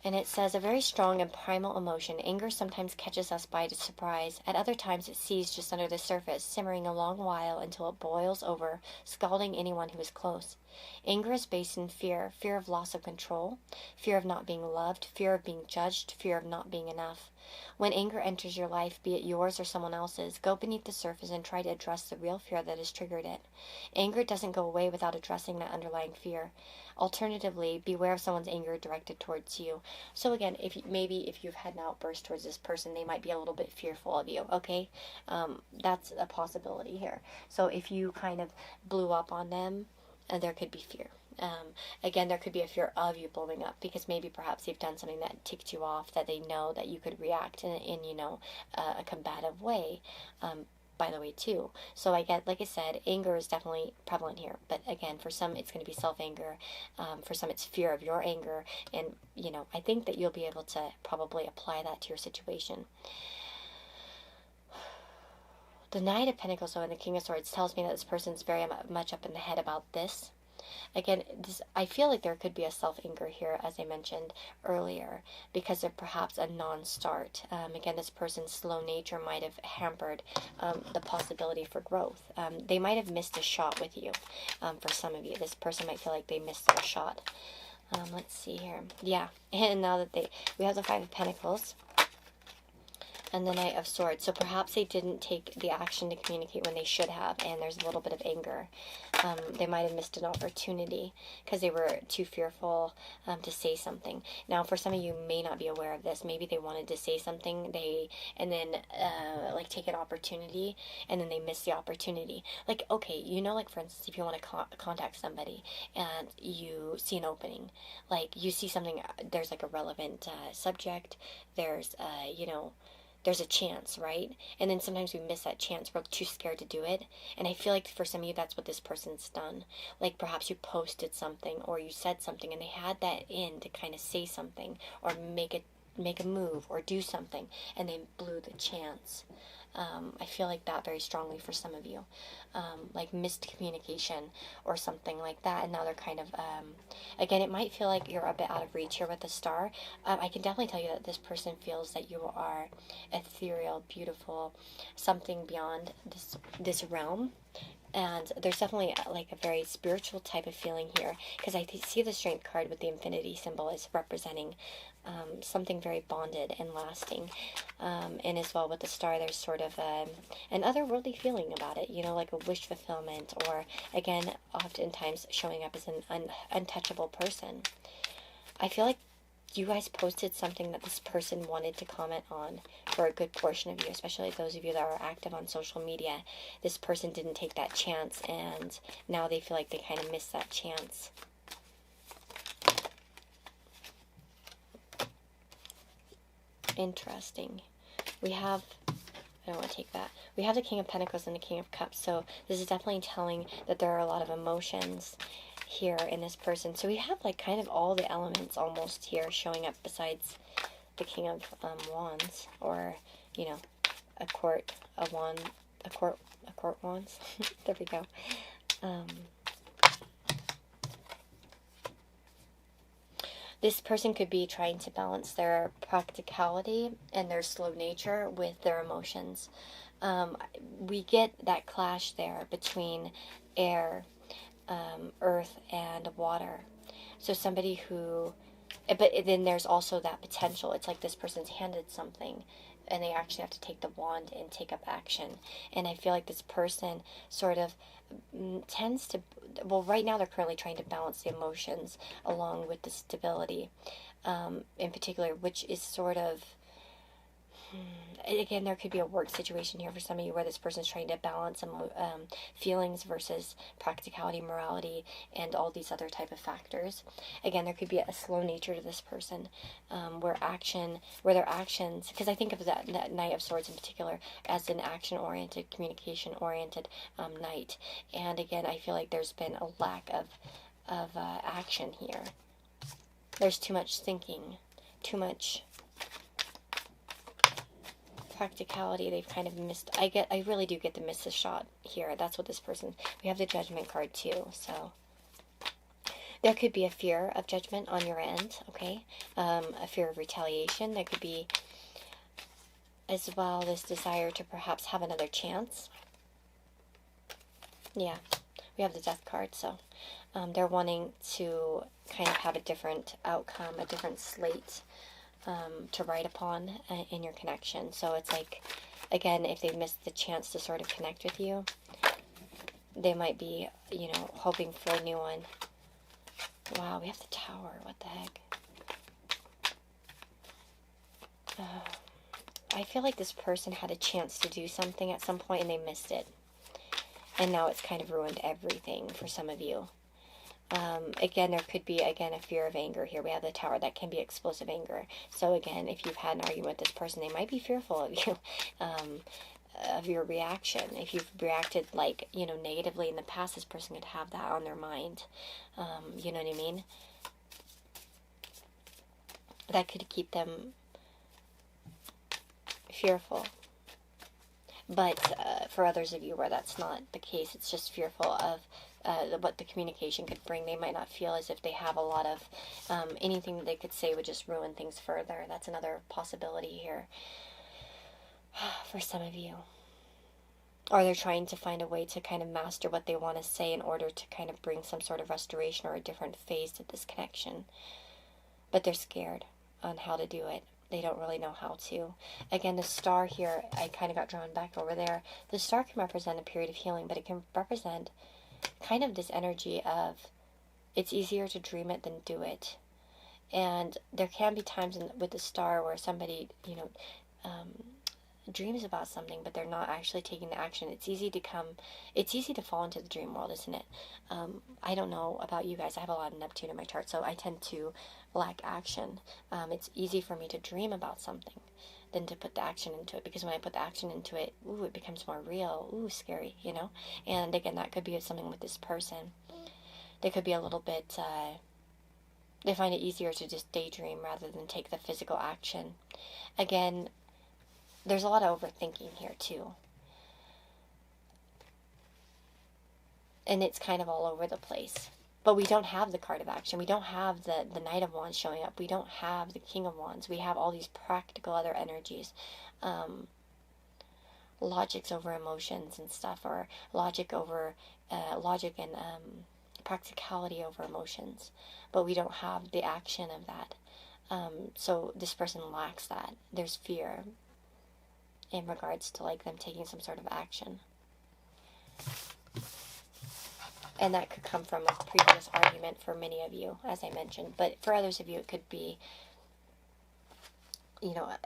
And it says, a very strong and primal emotion. Anger sometimes catches us by surprise. At other times it seethes just under the surface, simmering a long while until it boils over, scalding anyone who is close. Anger is based in fear, fear of loss of control, fear of not being loved, fear of being judged, fear of not being enough. When anger enters your life, be it yours or someone else's, go beneath the surface and try to address the real fear that has triggered it. Anger doesn't go away without addressing that underlying fear. Alternatively, beware of someone's anger directed towards you. So again, if you've had an outburst towards this person, they might be a little bit fearful of you, okay? That's a possibility here. So if you kind of blew up on them, there could be fear. Again, there could be a fear of you blowing up because maybe perhaps they've done something that ticked you off, that they know that you could react in a combative way. By the way, too. So like I said, anger is definitely prevalent here. But again, for some, it's going to be self-anger. For some, it's fear of your anger. And, I think that you'll be able to probably apply that to your situation. The Knight of Pentacles, though, and the King of Swords tells me that this person's very much up in the head about this. Again, I feel like there could be a self-anger here, as I mentioned earlier, because of perhaps a non-start. Again, this person's slow nature might have hampered the possibility for growth. They might have missed a shot with you. For some of you, this person might feel like they missed their shot. Let's see here. Yeah, and now that we have the Five of Pentacles and the Knight of Swords. So perhaps they didn't take the action to communicate when they should have, and there's a little bit of anger. They might have missed an opportunity because they were too fearful to say something. Now, for some of you may not be aware of this. Maybe they wanted to say something, and then take an opportunity, and then they missed the opportunity. Like, okay, like for instance, if you want to contact somebody and you see an opening, like you see something, there's like a relevant subject, there's there's a chance, right? And then sometimes we miss that chance. We're too scared to do it. And I feel like for some of you, that's what this person's done. Like perhaps you posted something or you said something and they had that in to kind of say something or make a move or do something, and they blew the chance. I feel like that very strongly for some of you. Like missed communication or something like that, and now they're kind of, again, it might feel like you're a bit out of reach here with the Star. I can definitely tell you that this person feels that you are ethereal, beautiful, something beyond this realm. And there's definitely like a very spiritual type of feeling here, because I see the Strength card with the infinity symbol is representing something very bonded and lasting. And as well with the Star, there's sort of an otherworldly feeling about it, like a wish fulfillment, or again, oftentimes showing up as an untouchable person. I feel like you guys posted something that this person wanted to comment on for a good portion of you, especially those of you that are active on social media. This person didn't take that chance, and now they feel like they kind of missed that chance. Interesting. I don't want to take that. We have the King of Pentacles and the King of Cups, so this is definitely telling that there are a lot of emotions here in this person. So we have like kind of all the elements almost here showing up, besides the King of Wands, or a court wands. There we go. This person could be trying to balance their practicality and their slow nature with their emotions. We get that clash there between air, earth, and water. So somebody who, but then there's also that potential. It's like this person's handed something and they actually have to take the wand and take up action. And I feel like this person sort of tends to, well, right now they're currently trying to balance the emotions along with the stability, in particular, which is sort of, again, there could be a work situation here for some of you where this person is trying to balance feelings versus practicality, morality, and all these other type of factors. Again, there could be a slow nature to this person, where their actions, because I think of that Knight of Swords in particular as an action-oriented, communication-oriented knight. And again, I feel like there's been a lack of action here. There's too much thinking, too much practicality. They've kind of missed. I really do get to miss the shot here. That's what this person. We have the Judgment card too, so there could be a fear of judgment on your end. Okay, a fear of retaliation. There could be as well this desire to perhaps have another chance. Yeah, we have the Death card, so They're wanting to kind of have a different outcome, a different slate to write upon in your connection. So it's like, again, if they missed the chance to sort of connect with you, they might be, hoping for a new one. Wow, we have the Tower. What the heck? I feel like this person had a chance to do something at some point and they missed it. And now it's kind of ruined everything for some of you. Again, there could be, a fear of anger here. We have the Tower. That can be explosive anger. So again, if you've had an argument with this person, they might be fearful of you, of your reaction. If you've reacted, negatively in the past, this person could have that on their mind. You know what I mean? That could keep them fearful. But for others of you where that's not the case, it's just fearful of what the communication could bring. They might not feel as if they have a lot of anything that they could say would just ruin things further. That's another possibility here for some of you. Or they're trying to find a way to kind of master what they want to say in order to kind of bring some sort of restoration or a different phase to this connection. But they're scared on how to do it. They don't really know how to. Again, the star here, I kind of got drawn back over there. The star can represent a period of healing, but it can represent kind of this energy of it's easier to dream it than do it. And there can be times with the star where somebody, dreams about something, but they're not actually taking the action. It's easy to fall into the dream world, isn't it? I don't know about you guys. I have a lot of Neptune in my chart, so I tend to lack action. It's easy for me to dream about something than to put the action into it, because when I put the action into it, it becomes more real, scary, And again, that could be something with this person. They could be a little bit, they find it easier to just daydream rather than take the physical action. Again, there's a lot of overthinking here too. And it's kind of all over the place. But we don't have the card of action. We don't have the Knight of Wands showing up. We don't have the King of Wands. We have all these practical other energies. Logics over emotions and stuff, or logic and practicality over emotions. But we don't have the action of that. So this person lacks that. There's fear in regards to them taking some sort of action. And that could come from a previous argument for many of you, as I mentioned. But for others of you, it could be,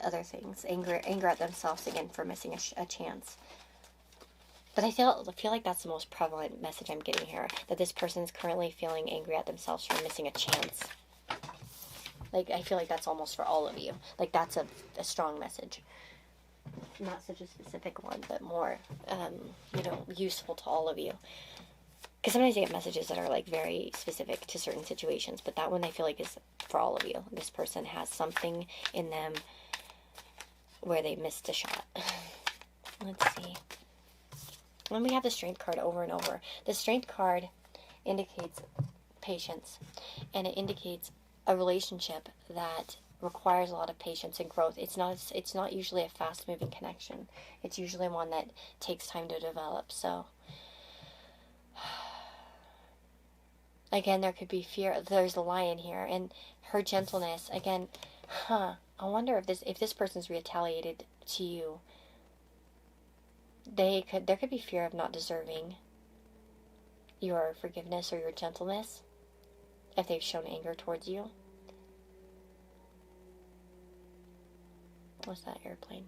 other things. Anger at themselves, again, for missing a chance. But I feel like that's the most prevalent message I'm getting here. That this person is currently feeling angry at themselves for missing a chance. I feel like that's almost for all of you. That's a strong message. Not such a specific one, but more, useful to all of you. Because sometimes I get messages that are, very specific to certain situations, but that one I feel like is for all of you. This person has something in them where they missed a shot. Let's see. When we have the Strength card over and over, the Strength card indicates patience, and it indicates a relationship that requires a lot of patience and growth. It's not usually a fast-moving connection. It's usually one that takes time to develop. So again, there could be fear. There's the Lion here, and her gentleness. Again, I wonder if this person's retaliated to you. There could be fear of not deserving your forgiveness or your gentleness if they've shown anger towards you. What's that airplane?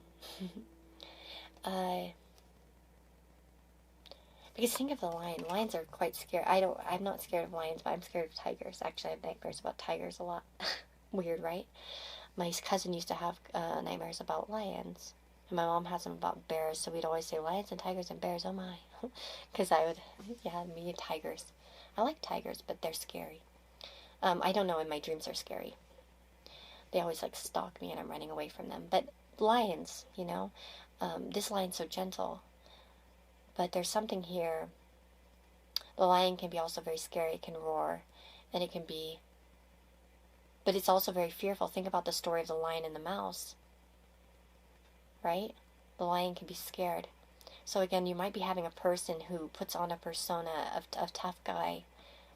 Because think of the lion. Lions are quite scary. I'm not scared of lions, but I'm scared of tigers. Actually, I have nightmares about tigers a lot. Weird, right? My cousin used to have nightmares about lions. And my mom has them about bears, so we'd always say lions and tigers and bears, oh my. Because me and tigers. I like tigers, but they're scary. I don't know when my dreams are scary. They always stalk me and I'm running away from them. But lions, this lion's so gentle. But there's something here. The lion can be also very scary. It can roar. And it can be... But it's also very fearful. Think about the story of the lion and the mouse. Right? The lion can be scared. So again, you might be having a person who puts on a persona of tough guy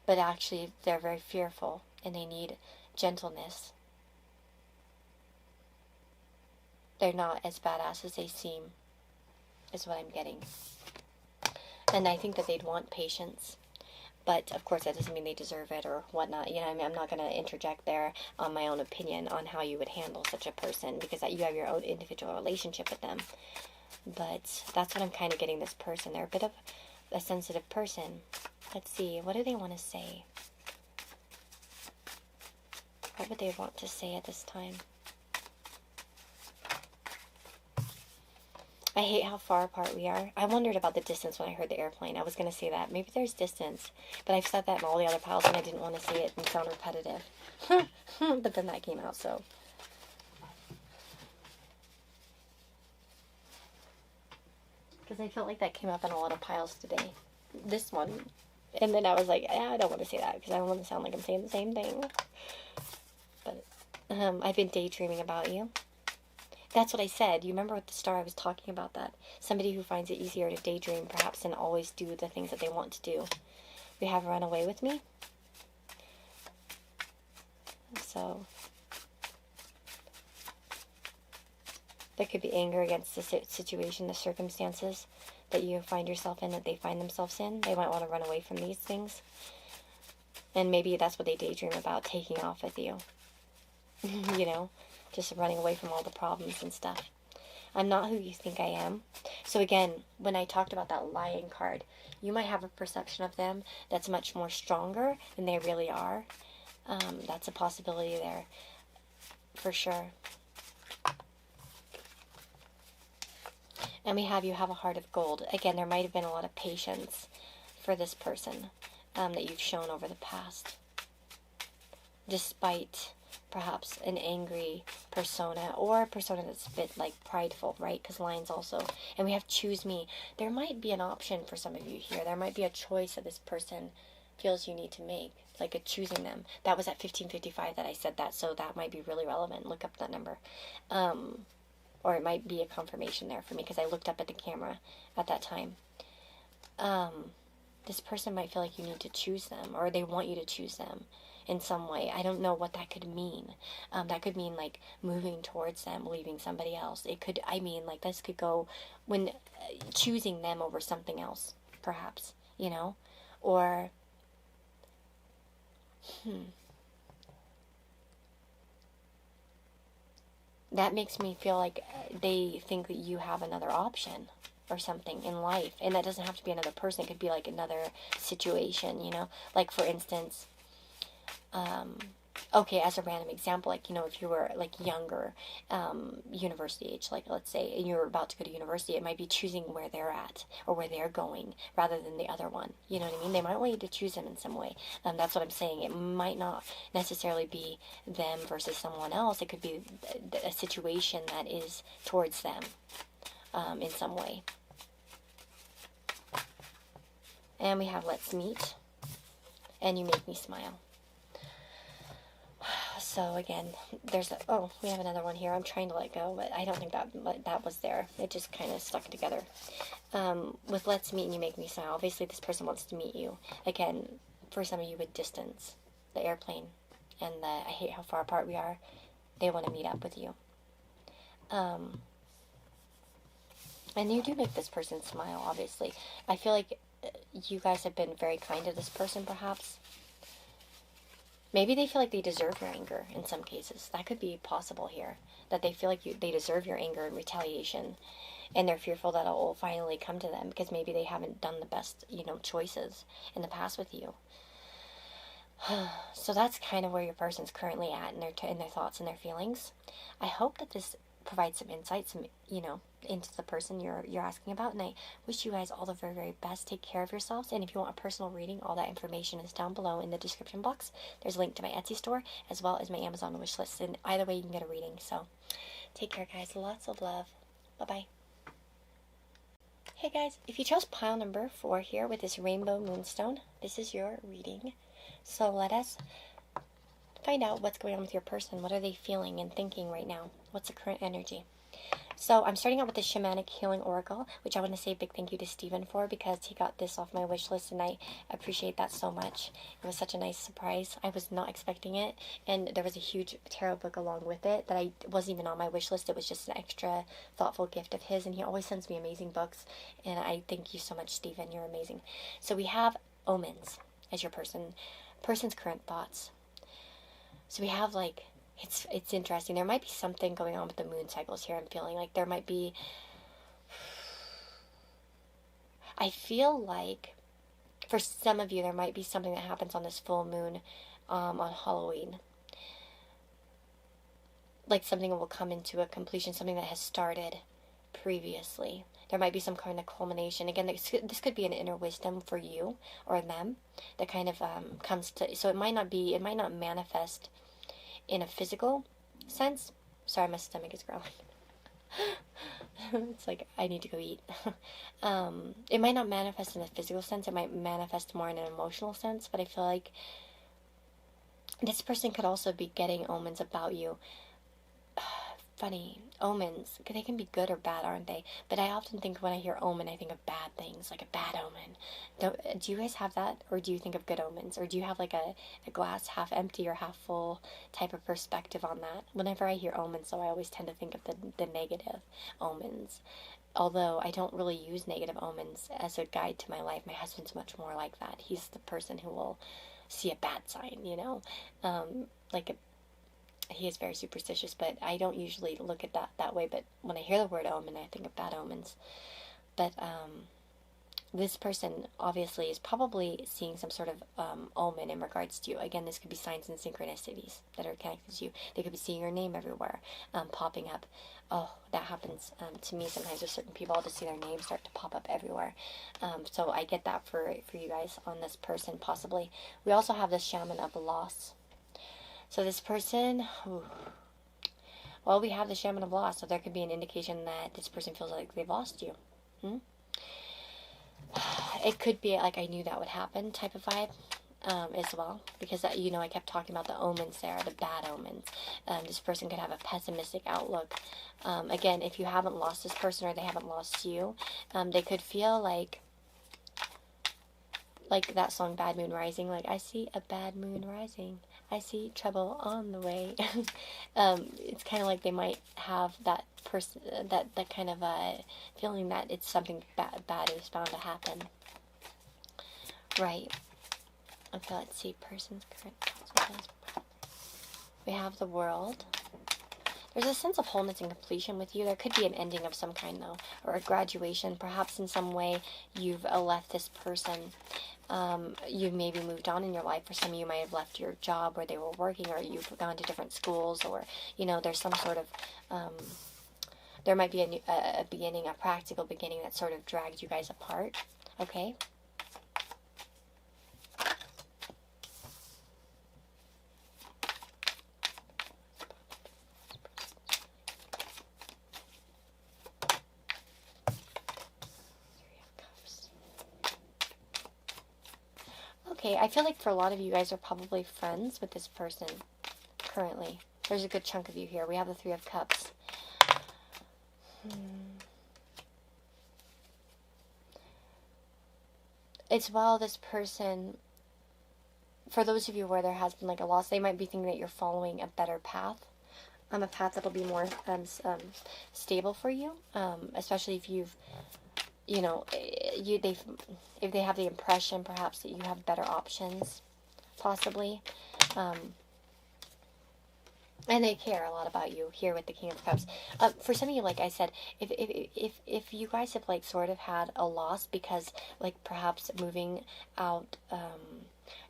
but actually they're very fearful and they need gentleness. They're not as badass as they seem, is what I'm getting. And I think that they'd want patience. But, of course, that doesn't mean they deserve it or whatnot. You know, I mean, I'm not going to interject there on my own opinion on how you would handle such a person, because you have your own individual relationship with them. But that's what I'm kind of getting this person. They're a bit of a sensitive person. Let's see, what do they want to say? What would they want to say at this time? I hate how far apart we are. I wondered about the distance when I heard the airplane. I was going to say that. Maybe there's distance. But I've said that in all the other piles and I didn't want to say it and sound repetitive. But then that came out, so. Because I felt like that came up in a lot of piles today. This one. And then I was like, I don't want to say that because I don't want to sound like I'm saying the same thing. But I've been daydreaming about you. That's what I said. You remember with the star I was talking about that? Somebody who finds it easier to daydream perhaps than always do the things that they want to do. You have run away with me. So there could be anger against the situation, the circumstances that you find yourself in, that they find themselves in. They might want to run away from these things. And maybe that's what they daydream about, taking off with you. You know? Just running away from all the problems and stuff. I'm not who you think I am. So again, when I talked about that Lion card, you might have a perception of them that's much more stronger than they really are. That's a possibility there, for sure. And we have you have a heart of gold. Again, there might have been a lot of patience for this person that you've shown over the past. Despite perhaps an angry persona, or a persona that's a bit like prideful, right? Because Lions also. And we have choose me. There might be an option for some of you here. There might be a choice that this person feels you need to make, like a choosing them. That was at 1555 that I said that, so that might be really relevant. Look up that number. Or it might be a confirmation there for me, because I looked up at the camera at that time. This person might feel like you need to choose them, or they want you to choose them in some way. I don't know what that could mean. That could mean like moving towards them, leaving somebody else. It could, I mean, like this could go when choosing them over something else, perhaps, you know, or, that makes me feel like they think that you have another option or something in life. And that doesn't have to be another person. It could be like another situation, you know, like for instance, okay, as a random example, like, you know, if you were like younger, university age, like let's say, and you're about to go to university, it might be choosing where they're at or where they're going rather than the other one. You know what I mean? They might want you to choose them in some way. That's what I'm saying. It might not necessarily be them versus someone else. It could be a situation that is towards them, in some way. And we have let's meet, and you make me smile. So again, there's we have another one here. I'm trying to let go, but I don't think that was there. It just kind of stuck together. With let's meet and you make me smile. Obviously, this person wants to meet you. Again, for some of you with distance, the airplane, and I hate how far apart we are. They want to meet up with you. And you do make this person smile, obviously. I feel like you guys have been very kind to this person, perhaps. Maybe they feel like they deserve your anger in some cases. That could be possible here. That they feel like they deserve your anger and retaliation. And they're fearful that it will finally come to them because maybe they haven't done the best, you know, choices in the past with you. So that's kind of where your person's currently at in their thoughts and their feelings. I hope that this provides some insight, some, you know, into the person you're asking about. And I wish you guys all the very, very best. Take care of yourselves. And if you want a personal reading, all that information is down below in the description box. There's a link to my Etsy store as well as my Amazon wish list. And either way, you can get a reading. So take care, guys. Lots of love. Bye-bye. Hey, guys. If you chose pile number 4 here with this rainbow moonstone, this is your reading. So let us find out what's going on with your person. What are they feeling and thinking right now? What's the current energy? So I'm starting out with the Shamanic Healing Oracle, which I want to say a big thank you to Stephen for, because he got this off my wish list, and I appreciate that so much. It was such a nice surprise. I was not expecting it, and there was a huge tarot book along with it that I wasn't even on my wish list. It was just an extra thoughtful gift of his, and he always sends me amazing books, and I thank you so much, Stephen. You're amazing. So we have omens as your person's current thoughts. So we have like, it's interesting. There might be something going on with the moon cycles here. I'm feeling like there might be, I feel like for some of you there might be something that happens on this full moon on Halloween. Like something will come into a completion, something that has started previously. There might be some kind of culmination. Again, this could be an inner wisdom for you or them that kind of comes to, so it might not manifest in a physical sense. Sorry, my stomach is growling. It's like I need to go eat. It might not manifest in a physical sense. It might manifest more in an emotional sense. But I feel like this person could also be getting omens about you. Funny, omens, they can be good or bad, aren't they? But I often think when I hear omen, I think of bad things, like a bad omen. Do you guys have that? Or do you think of good omens? Or do you have like a glass half empty or half full type of perspective on that? Whenever I hear omens, so I always tend to think of the negative omens. Although I don't really use negative omens as a guide to my life. My husband's much more like that. He's the person who will see a bad sign, you know? He is very superstitious, but I don't usually look at that way. But when I hear the word omen, I think of bad omens. But this person obviously is probably seeing some sort of omen in regards to you. Again, this could be signs and synchronicities that are connected to you. They could be seeing your name everywhere, popping up. Oh, that happens to me sometimes with certain people. I'll just see their name start to pop up everywhere. So I get that for you guys on this person, possibly. We also have the Shaman of Loss. So this person, well, we have the Shaman of Loss, so there could be an indication that this person feels like they've lost you. It could be like I knew that would happen type of vibe as well, because I kept talking about the omens there, the bad omens. This person could have a pessimistic outlook. Again, if you haven't lost this person or they haven't lost you, they could feel like that song Bad Moon Rising, like I see a bad moon rising, I see trouble on the way. It's kind of like they might have that person, that kind of feeling that it's something bad is bound to happen. Right. Okay, let's see. Person's current thoughts. We have the World. There's a sense of wholeness and completion with you. There could be an ending of some kind, though, or a graduation. Perhaps in some way you've left this person. You've maybe moved on in your life. For some of you might have left your job where they were working, or you've gone to different schools, or, there's some sort of, there might be a beginning, a practical beginning that sort of dragged you guys apart. Okay? Okay, I feel like for a lot of you guys are probably friends with this person currently. There's a good chunk of you here. We have the Three of Cups. It's well, this person, for those of you where there has been like a loss, they might be thinking that you're following a better path. A path that'll be more stable for you, especially if you've, if they have the impression perhaps that you have better options, possibly, and they care a lot about you here with the King of Cups. For some of you, like I said, if you guys have like sort of had a loss because like perhaps moving out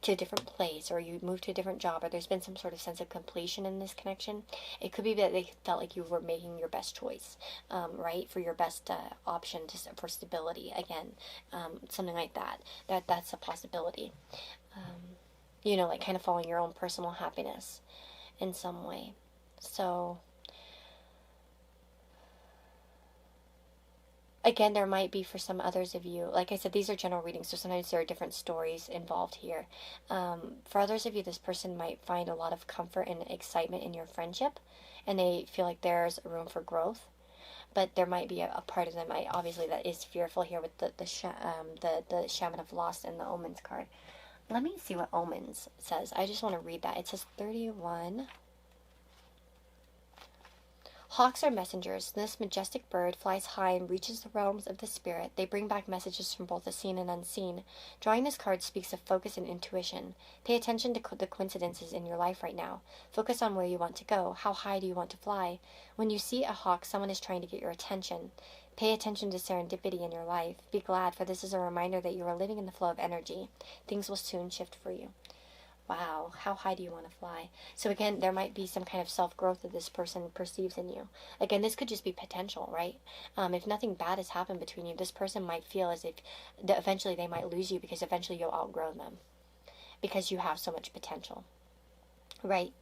to a different place, or you moved to a different job, or there's been some sort of sense of completion in this connection, it could be that they felt like you were making your best choice, right, for your best option for stability. Again, something like that. That's a possibility. Like kind of following your own personal happiness in some way. So again, there might be for some others of you, like I said, these are general readings, so sometimes there are different stories involved here. For others of you, this person might find a lot of comfort and excitement in your friendship, and they feel like there's room for growth. but there might be a part of them, obviously, that is fearful here with the Shaman of Lost and the Omens card. Let me see what Omens says. I just want to read that. It says 31. Hawks are messengers. This majestic bird flies high and reaches the realms of the spirit. They bring back messages from both the seen and unseen. Drawing this card speaks of focus and intuition. Pay attention to the coincidences in your life right now. Focus on where you want to go. How high do you want to fly? When you see a hawk, someone is trying to get your attention. Pay attention to serendipity in your life. Be glad, for this is a reminder that you are living in the flow of energy. Things will soon shift for you. Wow, how high do you want to fly? So again, there might be some kind of self-growth that this person perceives in you. Again, this could just be potential, right? If nothing bad has happened between you, this person might feel as if eventually they might lose you, because eventually you'll outgrow them because you have so much potential, right?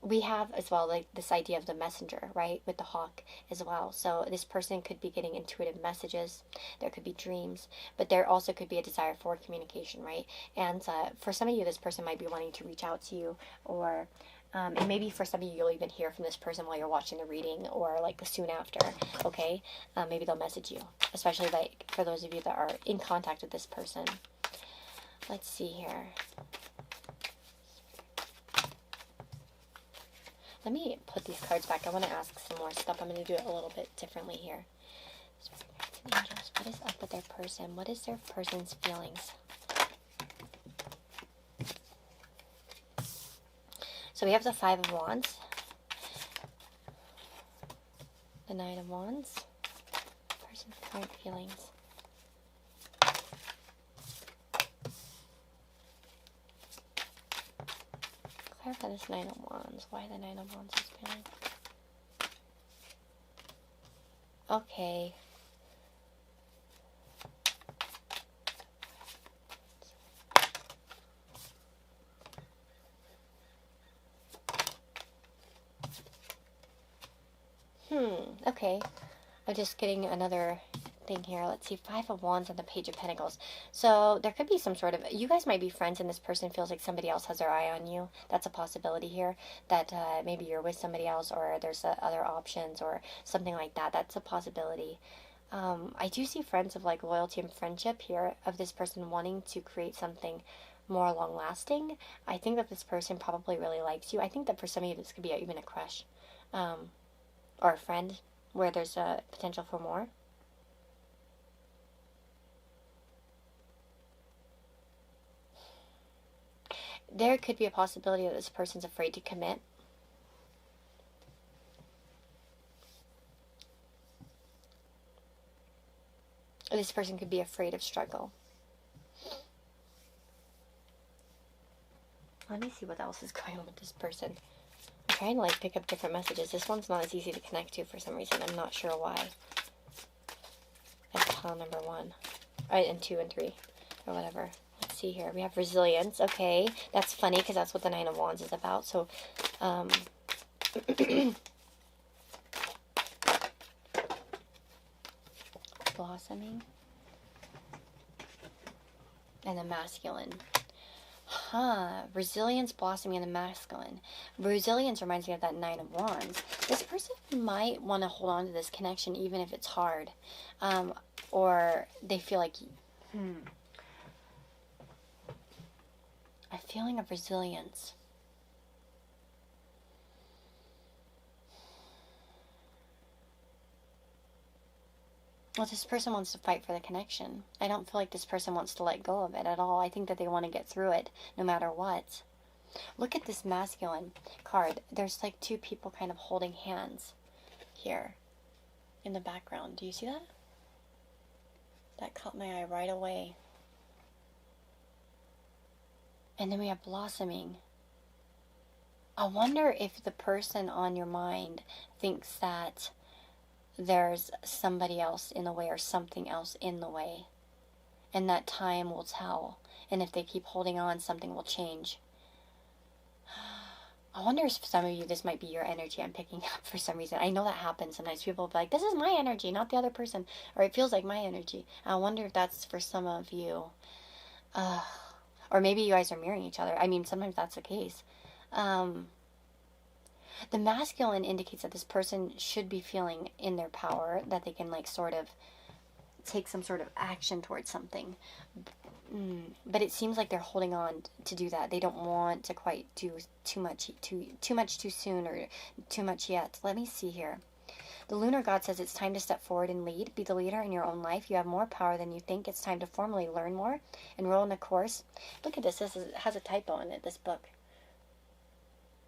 We have as well, like, this idea of the messenger, right, with the hawk as well. So this person could be getting intuitive messages. There could be dreams, but there also could be a desire for communication, right? And for some of you, this person might be wanting to reach out to you, or and maybe for some of you, you'll even hear from this person while you're watching the reading, or like soon after, okay? Maybe they'll message you, especially like for those of you that are in contact with this person. Let's see here. Let me put these cards back. I want to ask some more stuff. I'm going to do it a little bit differently here. Angels, what is up with their person? What is their person's feelings? So we have the Five of Wands, the Nine of Wands, person's current feelings. Clarify this Nine of Wands. Why the Nine of Wands is feeling? Okay. Okay. I'm just getting another thing here. Let's see. Five of Wands and the Page of Pentacles. So there could be some sort of... You guys might be friends and this person feels like somebody else has their eye on you. That's a possibility here. That maybe you're with somebody else, or there's other options or something like that. That's a possibility. I do see friends of like loyalty and friendship here, of this person wanting to create something more long lasting. I think that this person probably really likes you. I think that for some of you this could be even a crush, or a friend, where there's a potential for more. There could be a possibility that this person's afraid to commit. This person could be afraid of struggle. Let me see what else is going on with this person. I'm trying to like pick up different messages. This one's not as easy to connect to for some reason. I'm not sure why. That's pile number 1. And 2 and 3. Or whatever. Let's see here. We have resilience. Okay. That's funny because that's what the Nine of Wands is about. So, blossoming. And the masculine. Resilience, blossoming, and the masculine. Resilience reminds me of that Nine of Wands. This person might want to hold on to this connection even if it's hard. Or they feel like... A feeling of resilience. Well, this person wants to fight for the connection. I don't feel like this person wants to let go of it at all. I think that they want to get through it no matter what. Look at this masculine card. There's like 2 people kind of holding hands here in the background. Do you see that? That caught my eye right away. And then we have blossoming. I wonder if the person on your mind thinks that there's somebody else in the way or something else in the way. And that time will tell. And if they keep holding on, something will change. I wonder if some of you, this might be your energy I'm picking up for some reason. I know that happens sometimes. People will be like, this is my energy, not the other person. Or it feels like my energy. I wonder if that's for some of you. Or maybe you guys are mirroring each other. I mean, sometimes that's the case. The masculine indicates that this person should be feeling in their power, that they can like sort of take some sort of action towards something. But it seems like they're holding on to do that. They don't want to quite do too much too soon, or too much yet. Let me see here. The lunar god says it's time to step forward and lead. Be the leader in your own life. You have more power than you think. It's time to formally learn more. Enroll in a course. Look at this. It has a typo in it, this book.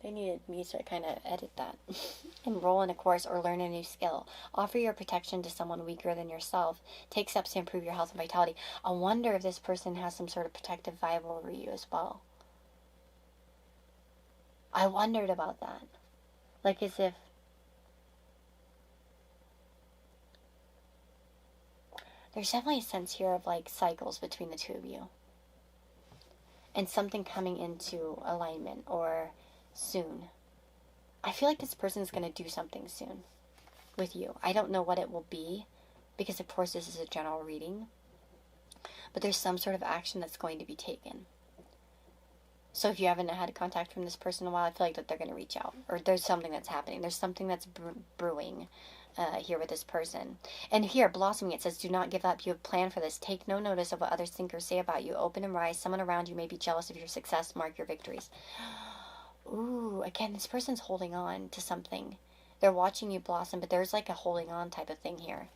They needed me to kind of edit that. Enroll in a course or learn a new skill. Offer your protection to someone weaker than yourself. Take steps to improve your health and vitality. I wonder if this person has some sort of protective vibe over you as well. I wondered about that. Like as if there's definitely a sense here of like cycles between the two of you. And something coming into alignment or soon. I feel like this person is going to do something soon with you. I don't know what it will be, because of course this is a general reading, but there's some sort of action that's going to be taken. So if you haven't had contact from this person in a while, I feel like that they're going to reach out, or there's something that's happening. There's something that's brewing here with this person. And here, blossoming, it says, do not give up. You have planned for this. Take no notice of what others think or say about you. Open and rise. Someone around you may be jealous of your success. Mark your victories. Ooh, again, this person's holding on to something. They're watching you blossom, but there's like a holding on type of thing here.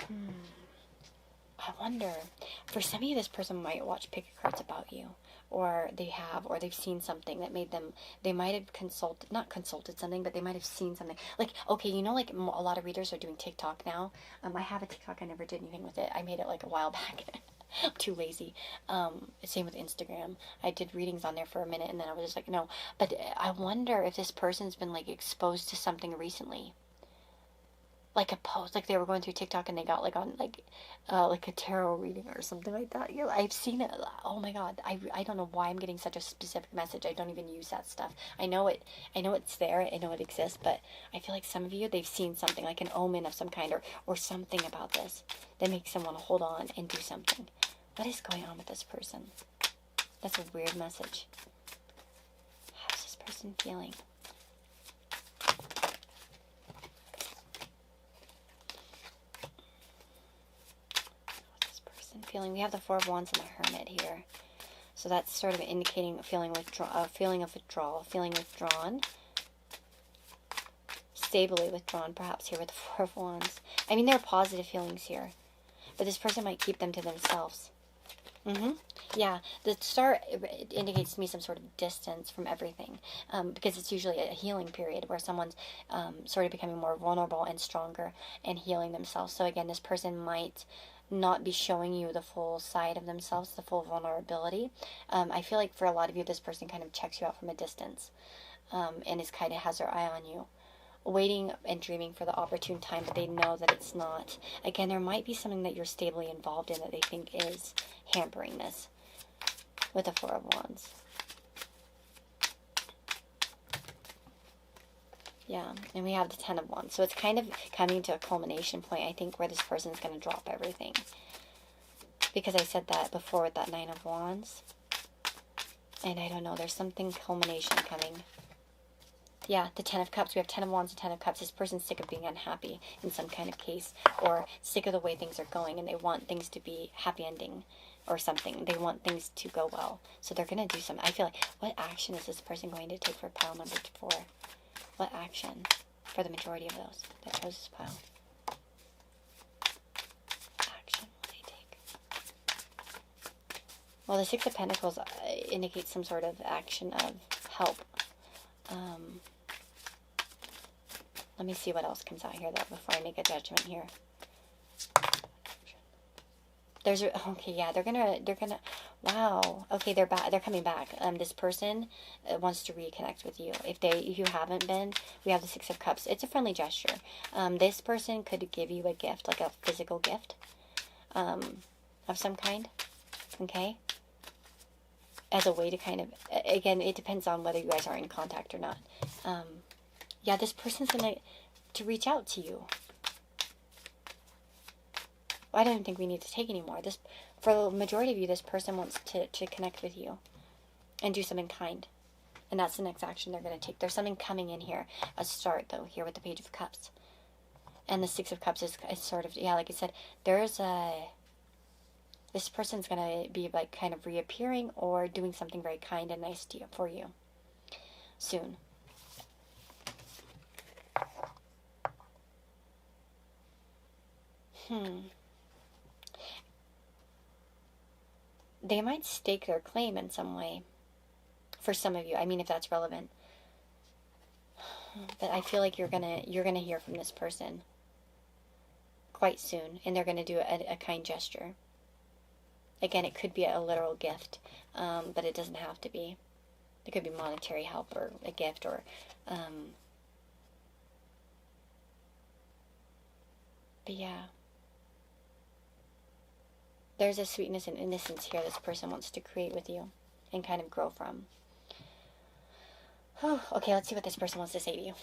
I wonder, for some of you, this person might watch pick cards about you, or they've seen something that made them, they might have not consulted something, but they might have seen something. Like, okay, you know, like a lot of readers are doing TikTok now. I have a TikTok, I never did anything with it. I made it like a while back. I'm too lazy. Same with Instagram. I did readings on there for a minute, and then I was just like, no. But I wonder if this person's been like exposed to something recently, like a post, like they were going through TikTok and they got like on like a tarot reading or something like that. Yeah, I've seen it. Oh my god, I don't know why I'm getting such a specific message. I don't even use that stuff. I know it's there. I know it exists, but I feel like some of you, they've seen something like an omen of some kind, or something about this that makes them want to hold on and do something. What is going on with this person? That's a weird message. How's this person feeling? Feeling. We have the Four of Wands and the Hermit here, so that's sort of indicating a feeling of withdrawal, feeling withdrawn, stably withdrawn, perhaps here with the Four of Wands. I mean, there are positive feelings here, but this person might keep them to themselves. Yeah, the star indicates to me some sort of distance from everything, because it's usually a healing period where someone's sort of becoming more vulnerable and stronger and healing themselves. So again, this person might not be showing you the full side of themselves, the full vulnerability. I feel like for a lot of you, this person kind of checks you out from a distance, and is kind of has their eye on you, waiting and dreaming for the opportune time, but they know that it's not. Again, there might be something that you're stably involved in that they think is hampering this with the Four of Wands. Yeah, and we have the Ten of Wands. So it's kind of coming to a culmination point, I think, where this person's going to drop everything. Because I said that before with that Nine of Wands. And I don't know, there's something culmination coming. Yeah, the Ten of Cups. We have Ten of Wands and Ten of Cups. This person's sick of being unhappy in some kind of case, or sick of the way things are going, and they want things to be happy ending or something. They want things to go well. So they're going to do something. I feel like, what action is this person going to take for pile number 4? What action for the majority of those that chose this pile? Action will they take? Well, the Six of Pentacles indicates some sort of action of help. Let me see what else comes out here, though, before I make a judgment here. Okay, yeah, they're gonna, wow, okay, they're back, they're coming back. This person wants to reconnect with you. If you haven't been, we have the Six of Cups. It's a friendly gesture. This person could give you a gift, like a physical gift, of some kind, okay? As a way to kind of, again, it depends on whether you guys are in contact or not. Yeah, this person's gonna reach out to you. I don't even think we need to take anymore. For the majority of you, this person wants to connect with you and do something kind. And that's the next action they're going to take. There's something coming in here. A start, though, here with the Page of Cups. And the Six of Cups is sort of, yeah, like I said, there's a... This person's going to be, like, kind of reappearing or doing something very kind and nice to you, for you. Soon. They might stake their claim in some way. For some of you. I mean, if that's relevant. But I feel like you're gonna hear from this person quite soon, and they're gonna do a kind gesture. Again, it could be a literal gift, but it doesn't have to be. It could be monetary help or a gift or but yeah. There's a sweetness and innocence here this person wants to create with you and kind of grow from. Okay, let's see what this person wants to say to you.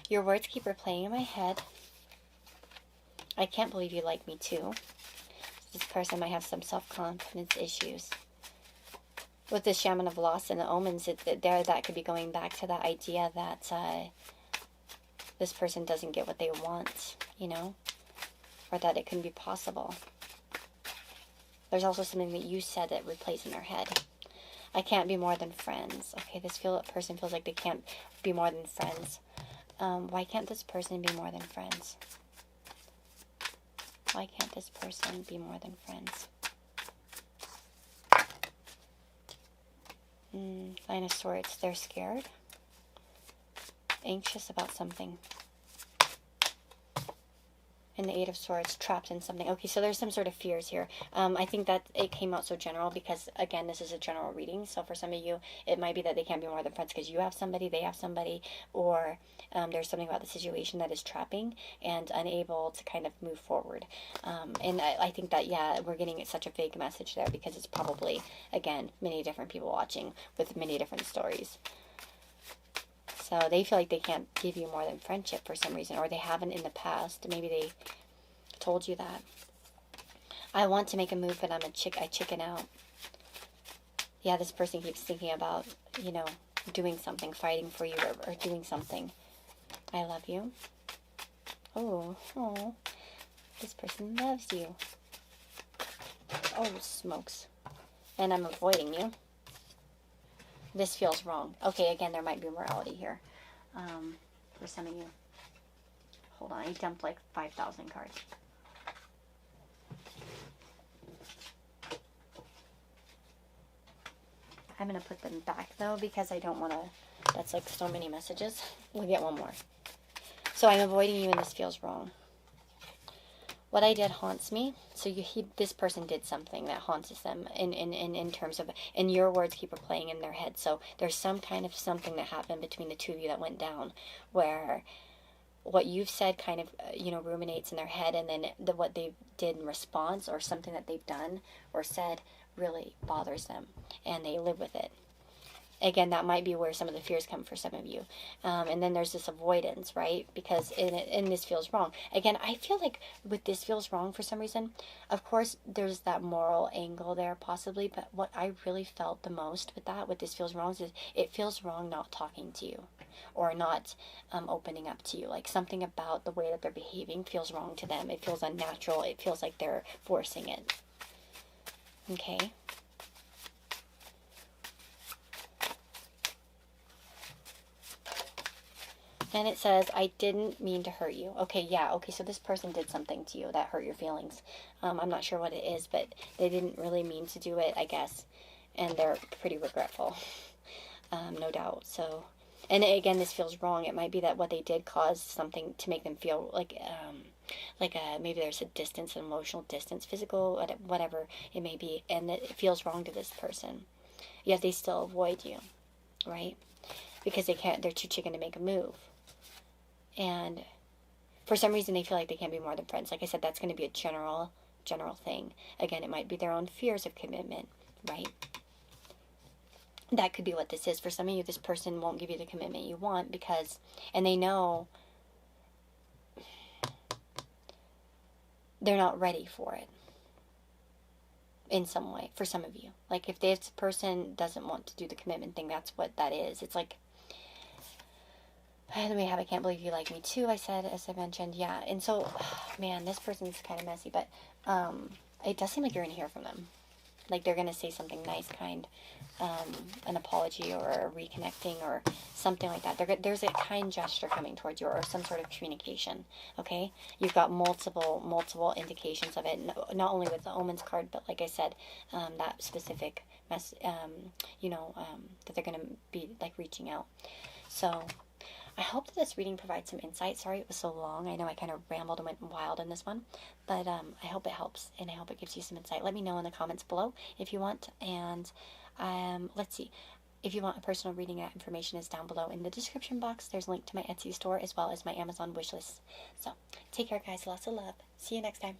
Your words keep replaying in my head. I can't believe you like me too. This person might have some self-confidence issues. With the Shaman of Loss and the Omens, that could be going back to that idea that this person doesn't get what they want, you know? Or that it couldn't be possible. There's also something that you said that replays in their head. I can't be more than friends. Okay, this person feels like they can't be more than friends. Why can't this person be more than friends? Why can't this person be more than friends? Nine of Swords. They're scared. Anxious about something. And the Eight of Swords, trapped in something. Okay, so there's some sort of fears here. I think that it came out so general because, again, this is a general reading. So for some of you, it might be that they can't be more than friends because you have somebody, they have somebody, or there's something about the situation that is trapping and unable to kind of move forward. And I think that, yeah, we're getting such a vague message there because it's probably, again, many different people watching with many different stories. So they feel like they can't give you more than friendship for some reason, or they haven't in the past. Maybe they told you that. I want to make a move, but I chicken out. Yeah, this person keeps thinking about, you know, doing something, fighting for you, or doing something. I love you. Oh, this person loves you. Oh, smokes. And I'm avoiding you. This feels wrong. Okay, again, there might be morality here for some of you. Hold on, I dumped like 5,000 cards. I'm going to put them back, though, because I don't want to... That's like so many messages. We'll get one more. So I'm avoiding you, and this feels wrong. What I did haunts me. So this person did something that haunts them in terms of, and your words keep replaying in their head. So there's some kind of something that happened between the two of you that went down, where what you've said kind of, you know, ruminates in their head, and then what they did in response, or something that they've done or said, really bothers them, and they live with it. Again, that might be where some of the fears come for some of you. And then there's this avoidance, right? Because and this feels wrong. Again, I feel like with this feels wrong for some reason. Of course, there's that moral angle there possibly. But what I really felt the most with this feels wrong is it feels wrong not talking to you. Or not opening up to you. Like something about the way that they're behaving feels wrong to them. It feels unnatural. It feels like they're forcing it. Okay? And it says, I didn't mean to hurt you. Okay, yeah, okay, so this person did something to you that hurt your feelings. I'm not sure what it is, but they didn't really mean to do it, I guess. And they're pretty regretful, no doubt. So, and again, this feels wrong. It might be that what they did caused something to make them feel like maybe there's a distance, an emotional distance, physical, whatever it may be. And it feels wrong to this person. Yet they still avoid you, right? Because they're too chicken to make a move. And for some reason, they feel like they can't be more than friends. Like I said, that's going to be a general thing. Again, it might be their own fears of commitment, right? that could be what this is. For some of you, this person won't give you the commitment you want because, and they know they're not ready for it in some way, for some of you. Like, if this person doesn't want to do the commitment thing, that's what that is. It's like, then we have, I can't believe you like me too, I said, as I mentioned. Yeah, and so, man, this person's kind of messy, but it does seem like you're going to hear from them. Like, they're going to say something nice, kind, an apology or a reconnecting or something like that. There's a kind gesture coming towards you, or some sort of communication, okay? You've got multiple indications of it, not only with the Omens card, but like I said, that specific that they're going to be, like, reaching out. So I hope that this reading provides some insight. Sorry it was so long. I know I kind of rambled and went wild in this one, but I hope it helps, and I hope it gives you some insight. Let me know in the comments below if you want, and let's see. If you want a personal reading, that information is down below in the description box. There's a link to my Etsy store as well as my Amazon wishlist. So take care, guys. Lots of love. See you next time.